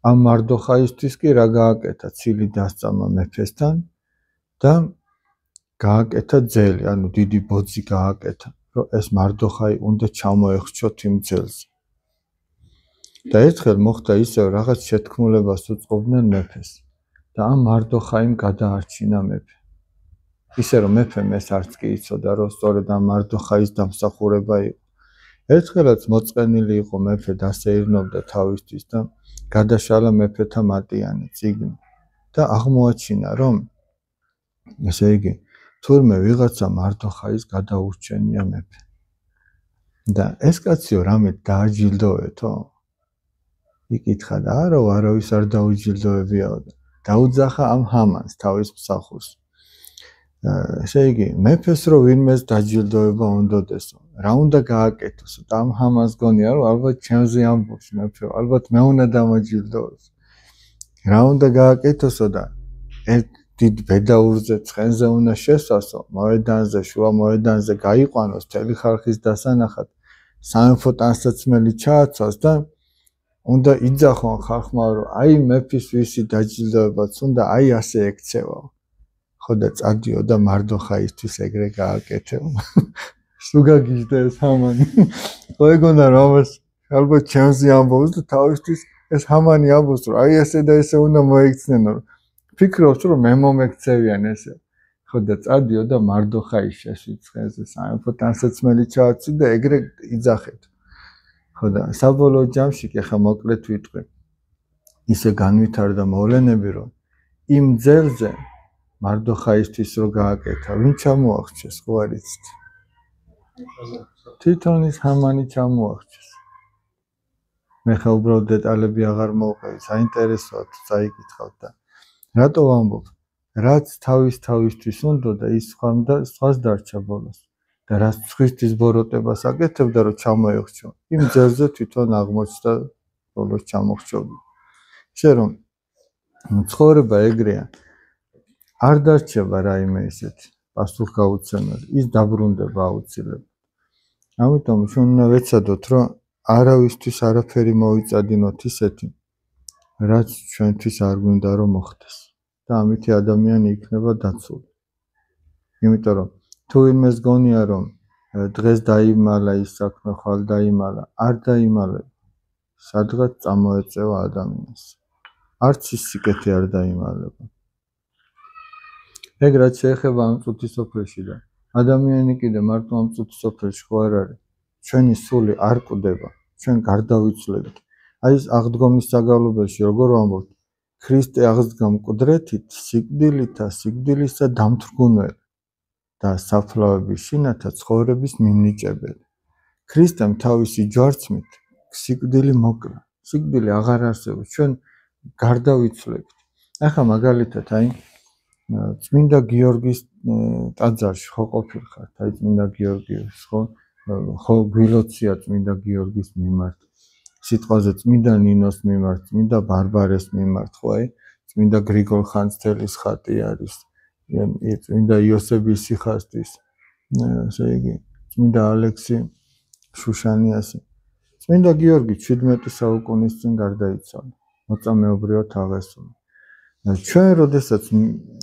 ამ მარდოხაისთვის კი რა გააკეთა? ცილი დასწამა მეფესთან და გააკეთა ძელი, ანუ დიდი ბოძი გააკეთა, რომ ეს მარდოხაი უნდა ჩამოეხჩოთ იმ ძელზე. და ერთხელ მოხდა ისევ, რაღაც შეთქმულებას უწყობდნენ მეფეს და ამ მარდოხაიმ გადაარჩინა მეფე. ისე რომ მეფემ ეს არც კი იცოდა, რომ სწორედ ამ მარდოხაის დამსახურება იყო. ერთხელაც მოწყენილი იყო მეფე, დასეირნობდა თავისთვის და გადაშალა მეფეთა მატიანე წიგნი და აღმოაჩინა, რომ ესე იგი, თურმე ვიღაცა მარდოხაის გადაურჩენია მეფე. და ეს კაციო რამე დააჯილდოვეთო? იკითხა და არავის არ დაუჯილდოვებიაო და დაუძახა ამ ჰამანს თავის მსახურს. ესე იგი, მეფეს რო ვინმეს დაჯილდოება უნდოდესო, რა უნდა გააკეთოსო და ამ ჰამანს გონია, რომ ალბათ ჩემზე ამბობს მეფე, ალბათ მე უნდა დამაჯილდოვოს. რა უნდა გააკეთოსო და ერთ დიდ ბედაურზე ცხენზე უნდა შესვასო, მოედანზე, შუა მოედანზე გაიყვანოს მთელი ხალხის დასანახად, სამეფო ტანსაცმელი ჩააცვას და უნდა იძახონ ხალხმა, რომ აი მეფის ვისი დაჯილდოებაც უნდა, აი ასე ექცევაო. ხო და წადიო და მარდოხაისთვის ეგრე გააკეთეო. სულ გაგიჟდა ეს ჰამანი. ხო ეგონა რომ ამას ალბათ ჩემზე ამბობს და თავისთვის ეს ჰამანი ამბობს, რომ აი ესე და ესე უნდა მოექცნენო. ფიქრობს, რომ მე მომექცევიან ესე. ხო და წადიო და მარდოხაის შეშიცხენზე სამეფო ტანსაცმელი ჩააცვი და ეგრე იძახეთ. ხო და საბოლოო ჯამში კი ხა მოკლედ ვიტყვი. ისე განვითარდა მოვლენები, რომ იმ ძელზე მარდოხაისთვის რო გააკეთა, ვინ ჩამოახჩეს, ხო არ იცით? თვითონ ის ჰამანი ჩამოახჩეს. მე ხა უბრალოდ დეტალები აღარ მოვყევი, საინტერესოა თუ წაიკითხავთ და რატო ვამბობ? რაც თავისთვის უნდა და ის სხვას დარჩა ბოლოს. და რაც სხვისთვის ბოროტებას აკეთებდა, რომ ჩამოეხჩო, იმ ძელზე თვითონ აღმოჩნდა ბოლოს ჩამოხჩობი. ისე რომ ცხოვრება ეგრეა. არ დარჩება რაიმე ისეთი პასუხგაუცემელი, ის დაბრუნდება აუცილებლად. ამიტომ ჩვენ უნდა ვეცადოთ, რომ არავისთვის არაფერი მოვიწადინოთ ისეთი, რაც ჩვენთვის არ გვინდა რომ მოხდეს. და ამით ადამიანი იქნება დაცული. იმიტომ რომ თუ ვინმეს გონია რომ დღეს დაიმალა ის საქმე, ხვალ დაიმალა, არ დაიმალება. სადღაც წამოეწევა ადამიანს. არც ის სიკეთე არ დაიმალება. ეგ რაც შეეხება ამ წუთის სოფელში და ადამიანი კიდე მარტო ამ წუთის სოფელში ხო არ არის. ჩვენი სული არ კვდება, ჩვენ გარდავიცვლებით. აი ეს აღდგომის საგალობელში როგორ ვამბობთ, ქრისტე აღსდგა მკვდრეთით, სიკვდილითა, სიკვდილისა დამთრგუნველი და საფლავების შინათა ცხოვრების მინიჭებელი. ქრისტემ თავისი ჯვარცმით სიკვდილი მოკლა. სიკვდილი აღარ არსებობს, ჩვენ გარდავიცვლებით. ახლა მაგალითად აი წმინდა გიორგის ტაძარში ხო ყოფილხართ, აი წმინდა გიორგის ხო გვილოცია წმინდა გიორგის მიმართ. სიტყვაზე წმინდა ნინოს მიმართ, წმინდა ბარბარეს მიმართ, ხო აი წმინდა გრიგოლ ხანძთელის ხატი არის, წმინდა იოსების სიხასტის, ესე იგი წმინდა ალექსი შუშანიასი. წმინდა გიორგი 17 საუკუნის წინ გარდაიცვალა, მოწამეობრივად აღესრულა. ჩვენ როდესაც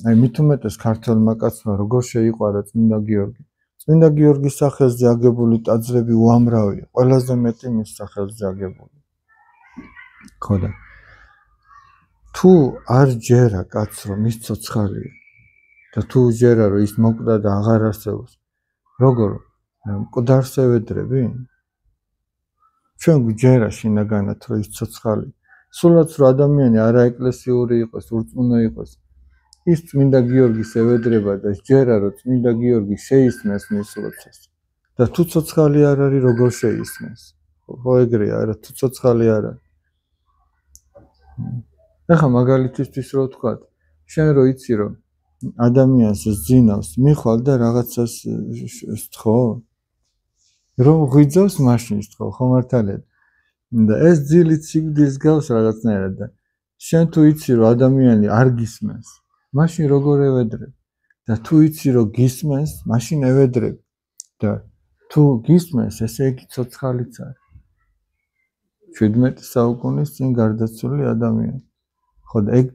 აი მით უმეტეს ქართველმა კაცმა როგორ შეიყვარა წმინდა გიორგი. წმინდა გიორგის სახელზე აგებული ტაძრები უამრავია, ყველაზე მეტი მის სახელზე აგებული. ხო და თუ არ ჯერა კაცს რომ ის ცოცხალია და თუ ჯერა რომ ის მოკვდა და აღარ არსებობს, როგორ მკვდარს ევედრები? ჩვენ გვჯერა შინაგანად რომ ის ცოცხალი. სულაც რომ ადამიანი არაეკლესიური იყოს, ურწმუნო იყოს, ის წმინდა გიორგის ევედრება და ჯერა რომ წმინდა გიორგი შეისმეს მის ლოცვას. და თუ ცოცხალი არ არის, როგორ შეისმეს? ხო ეგრეა, არა თუ ცოცხალი არ არის. ახლა მაგალითისთვის რო ვთქვათ, შენ რო იცი რომ ადამიანს ზინავს, მიხვალ და რაღაცას სთხოვ? რომ ღვიძავს მაშინ სთხოვ, ხო მართალია? და ეს ძილით სიკვდილს გავს რაღაცნაირად და შენ თუ იცი რომ ადამიანი არ გისმენს, მაშინ როგორ ევედრებ? და თუ იცი რომ გისმენს, მაშინ ევედრებ. და თუ გისმენს, ესე იგი ცოცხალიც არის. 17 საუკუნის წინ გარდაცვლილი ადამიანი. ხო და ეგ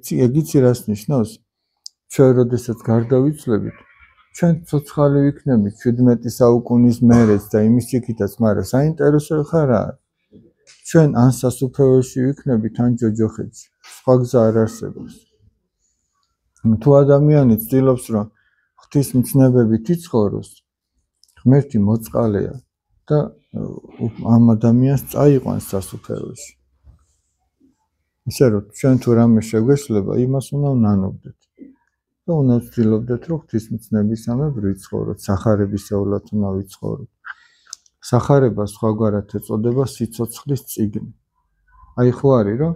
იცი რას ნიშნავს? ჩვენ როდესაც გარდავიცვლებით, ჩვენ ცოცხალი ვიქნებით 17 საუკუნის მერეც და იმის იქითაც, მაგრამ საინტერესო ხარ არა. ჩვენ ან სასუფეველში ვიქნებით, ან ჯოჯოხეთში. სხვა გზა არ არსებობს. თუ ადამიანი ცდილობს, რომ ღვთისმცნებებით იცხოვროს, ღმერთი მოწყალეა და ამ ადამიანს წაიყვანს სასუფეველში. ისე რომ ჩვენ თუ რამე შეგვეშლება, იმას უნდა ვნანობდეთ. და უნდა ვცდილობდეთ, რომ ღვთისმცნებისამებრ ვიცხოვროთ, სახარებისეულად უნდა ვიცხოვროთ. სახარება სხვაგვარად ეწოდება სიცოცხლის წიგნი. აი ხო არის, რომ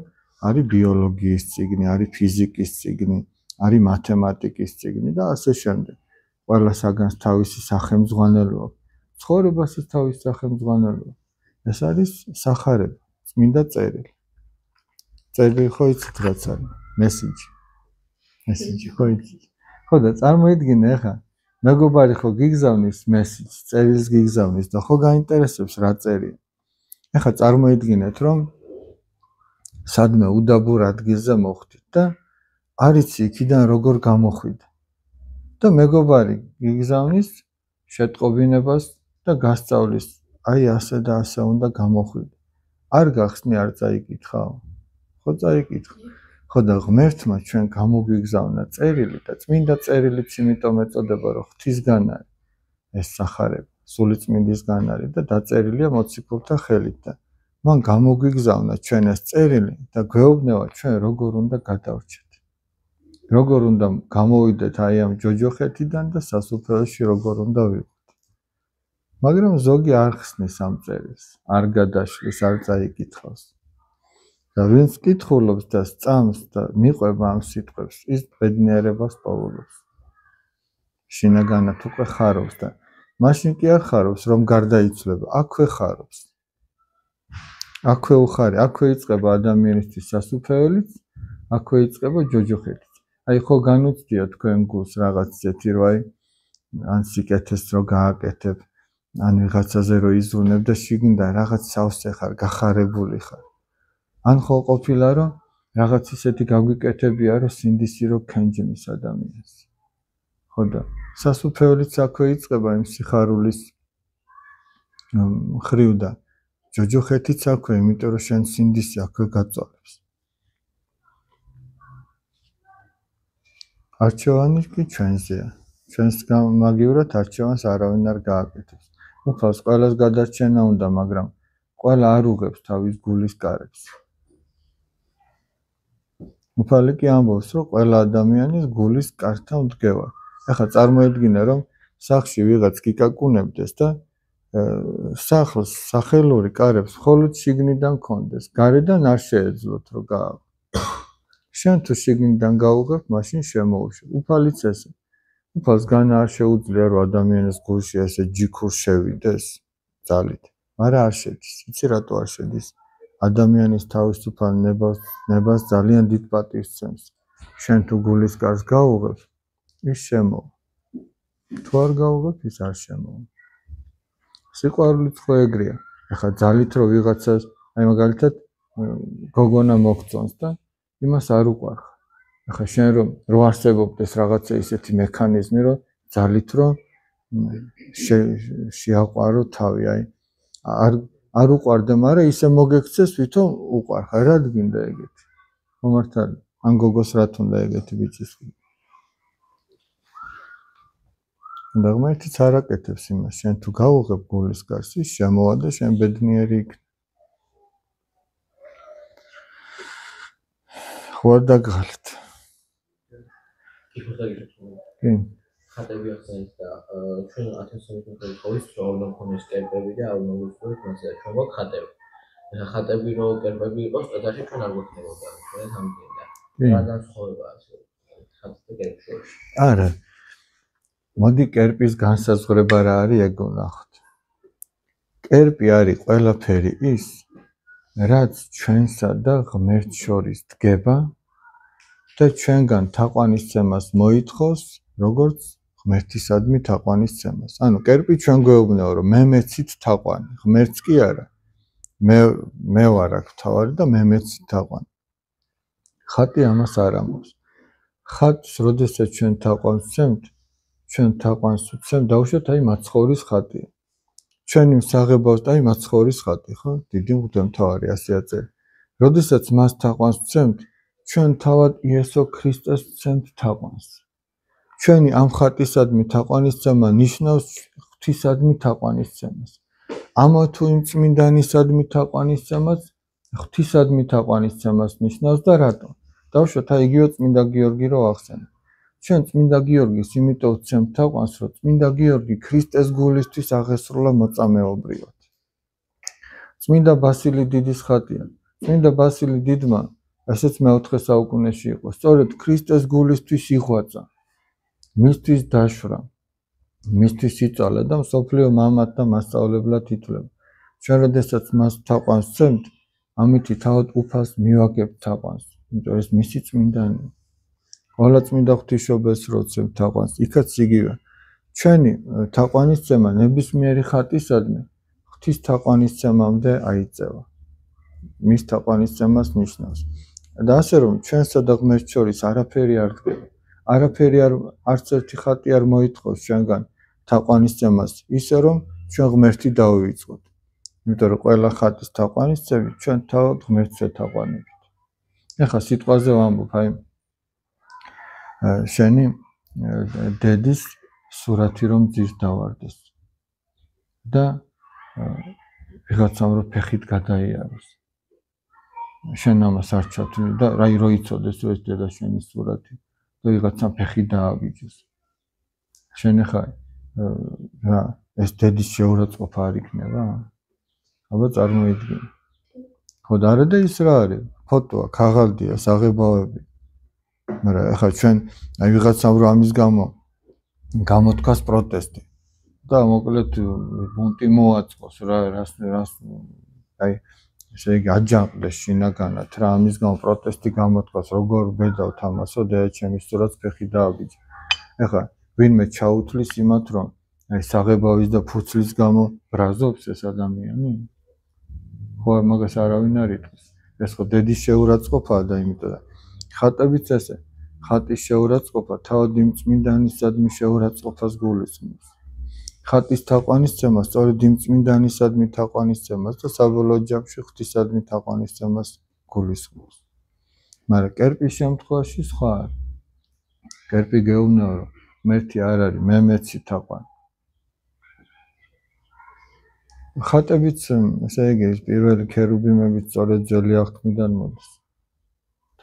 არის ბიოლოგიის წიგნი, არის ფიზიკის წიგნი, არის მათემატიკის წიგნი და ასე შემდეგ. ყველა საგანს თავისი სახელმძღვანელო აქვს. ცხოვრებასაც თავისი სახელმძღვანელო აქვს. ეს არის სახარება, წმინდა წერილი. წერილი ხო იცით რაც არის? მესიჯი ხო იცით? ხო და წარმოიდგინე ახლა მეგობარი ხო გიგზავნის მესიჯს, წერილს გიგზავნის და ხო გაინტერესებს რა წერია. ახლა წარმოიდგინეთ რომ სადმე უდაბურ ადგილზე მოხვდით და არ იცი იქიდან როგორ გამოხვიდე. და მეგობარი გიგზავნის შეტყობინებას და გასწავლის, აი ასე და ასე უნდა გამოხვიდე. არ გახსნი არ წაიკითხავ? ხო წაიკითხა. ხო და ღმერთმა ჩვენ გამოგვიგზავნა წერილი და წმინდა წერილიც იმიტომ ეწოდება რომ ღვთისგან არის ეს სახარება, სულიწმინდისგან არის და დაწერილია მოციქულთა ხელით და მან გამოგვიგზავნა ჩვენ ეს წერილი და გვეუბნება ჩვენ როგორ უნდა გადავრჩეთ. როგორ უნდა გამოვიდეთ აი ამ ჯოჯოხეთიდან და სასუფეველში როგორ უნდა ვიყოთ. მაგრამ ზოგი არ ხსნის ამ წერილს, არ გადაშლის, არ წაიკითხავს. და ვინც კითხულობს და სწამს და მიყვება ამ სიტყვებს, ის ბედნიერებას პოულობს. შინაგანად უკვე ხარობს და მაშინ კი არ ხარობს, რომ გარდაიცვლება, აქვე ხარობს. აქვე უხარი, აქვე იწყება ადამიანისთვის სასუფეველიც, აქვე იწყება ჯოჯოხეთიც. აი ხო განუცდია თქვენ გულს რაღაც ზეთი, რომ აი ან სიკეთეს რო გააკეთებ, ან ვიღაცაზე რო იზრუნებ და შიგნიდან რაღაც სავსე ხარ, გახარებული ხარ. ან ხო ყოფილა რომ რაღაც ისეთი გაგვიკეთებია რომ სინდისი რო ქენჯნის ადამიანს. ხო და სასუფეველიც აქვე იწყება იმ სიხარულის ხრივ და ჯოჯოხეთიც აქვე, იმიტომ რომ შენ სინდისი აქვე გაწოლებს. არჩევანი კი ჩვენზეა. ჩვენს მაგივრად არჩევანს არავინ არ გააკეთებს. უფალს ყველას გადარჩენა უნდა, მაგრამ ყველა არ უღებს თავის გულის კარებს. უფალი კი ამბობს, რომ ყველა ადამიანის გულის კართან დგევა. ეხლა წარმოედგინე, რომ სახლში ვიღაც გიკაკუნებდეს და სახლს სახელური კარებს მხოლოდ შიგნიდან კონდეს, გარედან არ შეეძლოთ რომ გააღვ. შენ თუ შიგნიდან გაუღებ, მაშინ შემოუშვი. უფალიც ესე. უფალს განა არ შეუძლია რომ ადამიანის გულში ესე ჯიქურ შევიდეს ძალით. მაგრამ არ შედის. იცი რატო არ შედის? ადამიანის თავისუფალ ნებას ძალიან დიდ პატივს სცემს. შენ თუ გულის კარს გაუღებ, ის შემოვა. თუ არ გაუღებ, ის არ შემოვა. სიყვარულიც ხო ეგრეა. ეხლა ძალით რომ ვიღაცას, აი მაგალითად გოგონა მოგწონს და იმას არ უყვარხარ. ეხლა შენ რომ არსებობდეს რაღაცა ისეთი მექანიზმი, რომ ძალით რომ შეაყვარო თავი, აი არ უყვარდე, მაგრამ ისე მოგექცეს, ვითომ უყვარხარ, რა გინდა ეგეთი? მომართალი, ან გოგოს რა თუნდა ეგეთი ბიჭის? და ღმერთიც არ აკეთებს იმას, შენ თუ გაუღებ გულის კარს, ის შემოვა და შენ ბედნიერი იქნებ. ხო არ დაგღალით? კი. ხატები ახსენეთ და ჩვენ 1000 წლის სწავლობ ქონის კერპები და არ მოგუწევთ მასე ჩვენ გვაქვს ხატები. ეხლა ხატები რო კერპები იყოს, წეთაში ჩვენ არ გვექნებოდა, ჩვენ ამბობდა. რა განსხვავებაა ასე ხატს და კერპს შორის? არა. მოდი კერპის განსაზღვრება რა არის, ეგ ვნახოთ. კერპი არის ყველაფერი ის, რაც ჩვენსა და ღმერთს შორის დგება და ჩვენგან თაყვანისცემას მოითხოვს, როგორც ღმერთისადმი თაყვანისცემას. ანუ კერპი ჩვენ გვეუბნება, რომ მე მეცით თაყვანი, ღმერთს კი არა. მე ვარ აქ თავარი და მე მეცით თაყვანი. ხატი ამას არ ამბობს. ხატს, როდესაც ჩვენ თაყვანს ვცემთ, ჩვენ თაყვანს ვცემთ, დავუშვათ აი მაცხოვრის ხატია. ჩვენი მსაღებავს და აი მაცხოვრის ხატი, ხო? დიდი მღვდელმთავარი ასე აწერი. როდესაც მას თაყვანს ვცემთ, ჩვენ თავად იესო ქრისტეს ვცემთ თაყვანს. ჩვენი ამ ხატისადმი თაყვანისცემა ნიშნავს ღვთისადმი თაყვანისცემას. ამა თუ იმ წმინდანისადმი თაყვანისცემას, ღვთისადმი თაყვანისცემას ნიშნავს და რატო? დავუშვათ აი იგივე წმინდა გიორგი რო ახსენე. ჩვენ წმინდა გიორგის იმიტომ ვცემთ თაყვანს, რომ წმინდა გიორგი ქრისტეს გულისთვის აღესრულა მოწამეობრივად. წმინდა ბასილი დიდის ხატია. წმინდა ბასილი დიდმა, ასეც მე-4 საუკუნეში იყო, სწორედ ქრისტეს გულისთვის იღვაწა. მისთვის დაშვრა, მისთვის იწალა და მსოფლიო მამად და მასწავლებლად ითვლება. ჩვენ როდესაც მას თაყვანს ვცემთ, ამითი თავად უფალს მივაგებთ თაყვანს, იმიტომ ეს მისი წმინდანია. ყველა წმინდა ღვთისმშობელს რო ვცემთ თაყვანს, იქაც იგივე. ჩვენი თაყვანისცემა ნებისმიერი ხატისადმი ღვთის თაყვანისცემამდე აიწევა. მის თაყვანისცემას ნიშნავს. და ასე რომ ჩვენსა და ღმერთს შორის არაფერი არ დგება. არაფერი არც ერთი ხატი არ მოითხოვს ჩვენგან თაყვანისცემას, ისე რომ ჩვენ ღმერთი დავივიწყოთ. იმიტომ რომ ყველა ხატის თაყვანისცემი ჩვენ თავად ღმერთს ვეთაყვანებით. ეხლა სიტყვაზე ვამბობ, აი შენი დედის სურათი რომ ძირს დავარდეს და ვიღაცამ რო ფეხით გადაიაროს. შენ ამას არ ჩათვლი და რაი რო იცოდეს ეს დედა შენი სურათი და ვიღაცამ ფეხით დააბიჯოს. შენ ახლა რა ეს დედის შეურაცხყოფა არ იქნება? აბა წარმოიდგინე. ხო და არა და ის რა არის? ფოტოა, ქაღალდია, საღებავები. მაგრამ ახლა ჩვენ აი ვიღაცამ რო ამის გამო გამოთქვას პროტესტი და მოკლედ ბუნტი მოაწყოს რას აი ესე იგი აჯანყდეს შინაგანად რა ამის გამო პროტესტი გამოთქვას როგორ ბედავთ ამასო და ჩემი სწორად ფეხი დააბიჯა. ახლა ვინმე ჩაუთვლის იმათ რომ აი საღებავის და ფუცლის გამო ბრაზობს ეს ადამიანი? ხო, მაგას არავინ არ იტყვის. ეს ხო დედის შეურაცხყოფაა და იმიტომ და ხატებიც ესე. ხატის შეურაცხყოფა თავად იმ წმინდანისადმი შეურაცხყოფას გულისხმობს. ხატის თაყვანისცემა სწორედ იმ წმინდანისადმი თაყვანისცემას და საბოლოო ჯამში ღვთისადმი თაყვანისცემას გულისხმობს. მაგრამ კერპის შემთხვევაში სხვა არის. კერპი გეუბნება, რომ ღმერთი არ არის, მე მეცი თაყვანი. ხატებიც ესე იგი პირველი ქერუბიმები სწორედ ძველი აღთქმიდან მოდის.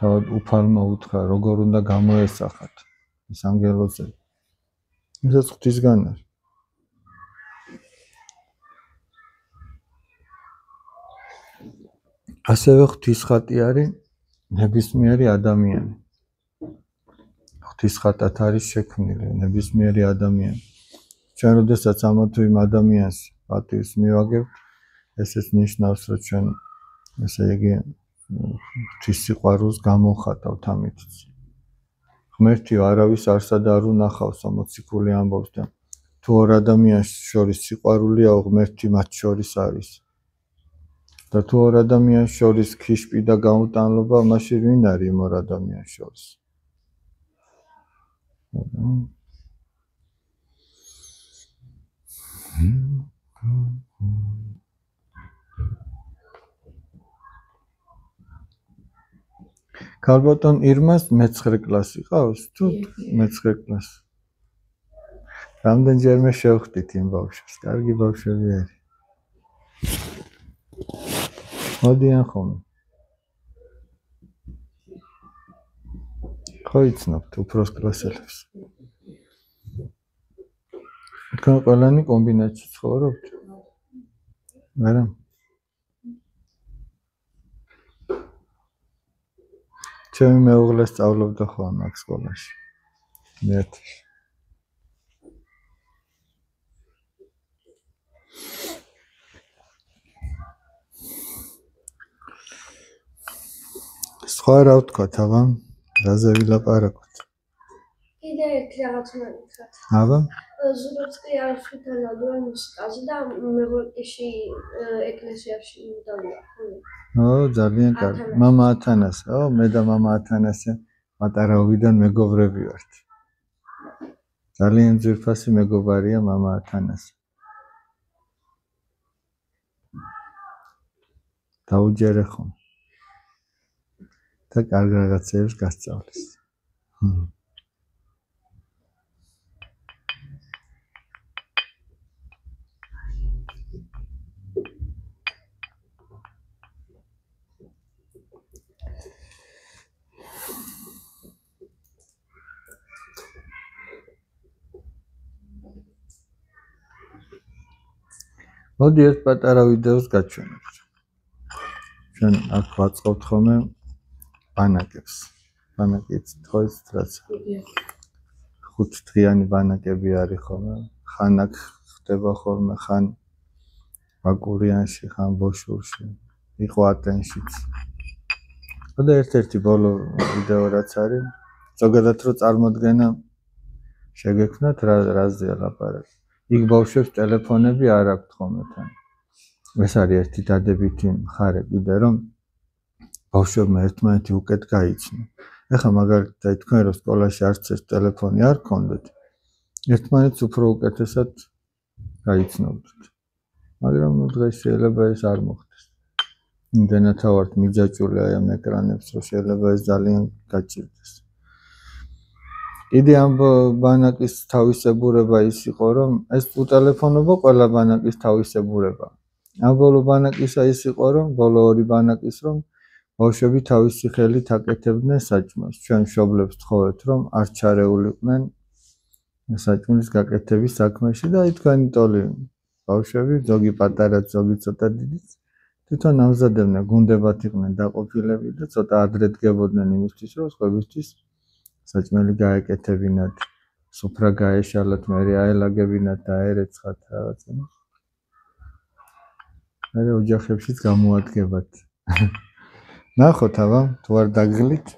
თავად უფალმა უთხრა, როგორ უნდა გამოესახათ ეს ანგელოზები. ისაც ღვთისგან არის. ასევე ღვთის ხატი არის ნებისმიერი ადამიანი. ღვთის ხატად არის შექმნილი ნებისმიერი ადამიანი. ჩვენ როდესაც ამა თუ იმ ადამიანს პატივს მივაგებთ, ესეც ნიშნავს, რომ ჩვენ ესე იგი ღვთის სიყვარულს გამოვხატავთ ამითაც. ღმერთი არავის არსად არ უნახავს, მოციქული ამბობს და თუ ორ ადამიანს შორის სიყვარულიაო, ღმერთი მათ შორის არის. და თუ ორ ადამიანს შორის ქიშპი და გაუტანლობა, მაშინ ვინ არის იმ ორ ადამიანს შორის? ქალბატონ ირმას მე-9 კლასი ყავს? თუ მე-9 კლასი. რამდენჯერმე შევხვდით იმ ბავშვს, კარგი ბავშვები არის. მოდიან ხოლმე. ხო იცნობთ უფროს კლასელებს. თქვენ ყველანი კომბინატში ცხოვრობთ? არა? ჩემი მეუღლე სწავლობდა ხოლმე აქ სკოლაში. მეთში. სხვა რა ვთქვათ, აბა? რაზე ვილაპარაკოთ? კიდე ერთი რაღაც უნდა გითხრათ. აბა? ზურაბსკი არის ვითარებდა მუსიკაზე და მეგროკიში ეკლესიაში მიდავდა. ძალიან კარგი. მამა ათანასე, მე და მამა ათანასე პატარაობიდან მეგობრები ვართ. ძალიან ძვირფასი მეგობარია მამა ათანასე. დაუჯერე ხომ. და კარგ რაღაცებს გასწავლის. მოდი ერთ პატარა ვიდეოს გაჩვენებთ. ჩვენ აქ ვაწყობთ ხოლმე ბანაკებს. ბანაკიც თქოს რაც 5 დღიანი ბანაკები არის ხოლმე. ხან აქ ხდება ხოლმე, ხან ბაკურიანში, ხან ბოშურში, იყო ატენშიც. და ერთ-ერთი ბოლო ვიდეო რაც არის, ზოგადად რო წარმოდგენა შეგექმნათ რაზეა ლაპარაკი. იქ ბავშვებს ტელეფონები არ აქვთ ხოლმე თან. ეს არის ერთი დადებითი მხარე კიდე, რომ ბავშვებმა ერთმანეთი უკეთ გაიცნო. ეხლა მაგალითად თქვენ რო სკოლაში არც ერთ ტელეფონი არ გქონდეთ, ერთმანეთს უფრო უკეთესად გაიცნობთ. მაგრამ დღეს შეიძლება ეს არ მოხდეს. იმდენად ვართ მიჯაჭვული აი ამ ეკრანებს, რომ შეიძლება ეს ძალიან გაჭირდეს. კიდე ამ ბანაკის თავისებურება ის იყო, რომ ეს უტელეფონობა ყველა ბანაკის თავისებურება. ამ ბოლო ბანაკისა ის იყო, რომ ბოლო ორი ბანაკის რომ ბავშვები თავისი ხელით აკეთებდნენ საჭმელს. ჩვენ მშობლებს თხოვეთ, რომ არ ჩარეულიყვნენ საჭმლის გაკეთების საქმეში და აი თქვენი ტოლი ბავშვები, ზოგი პატარა, ზოგი ცოტა დიდიც, თვითონ ამზადებდნენ, გუნდებად იყვნენ დაყოფილები და ცოტა ადრე დგებოდნენ იმისთვის, რომ სხვებისთვის საჭმელი გაეკეთებინათ, სუფრა გაეშალათ, მერე აელაგებინათ და აერეცხათ რაღაცა. მერე ოჯახებშიც გამოადგებათ. ნახოთ აბა, თუ არ დაგღლით.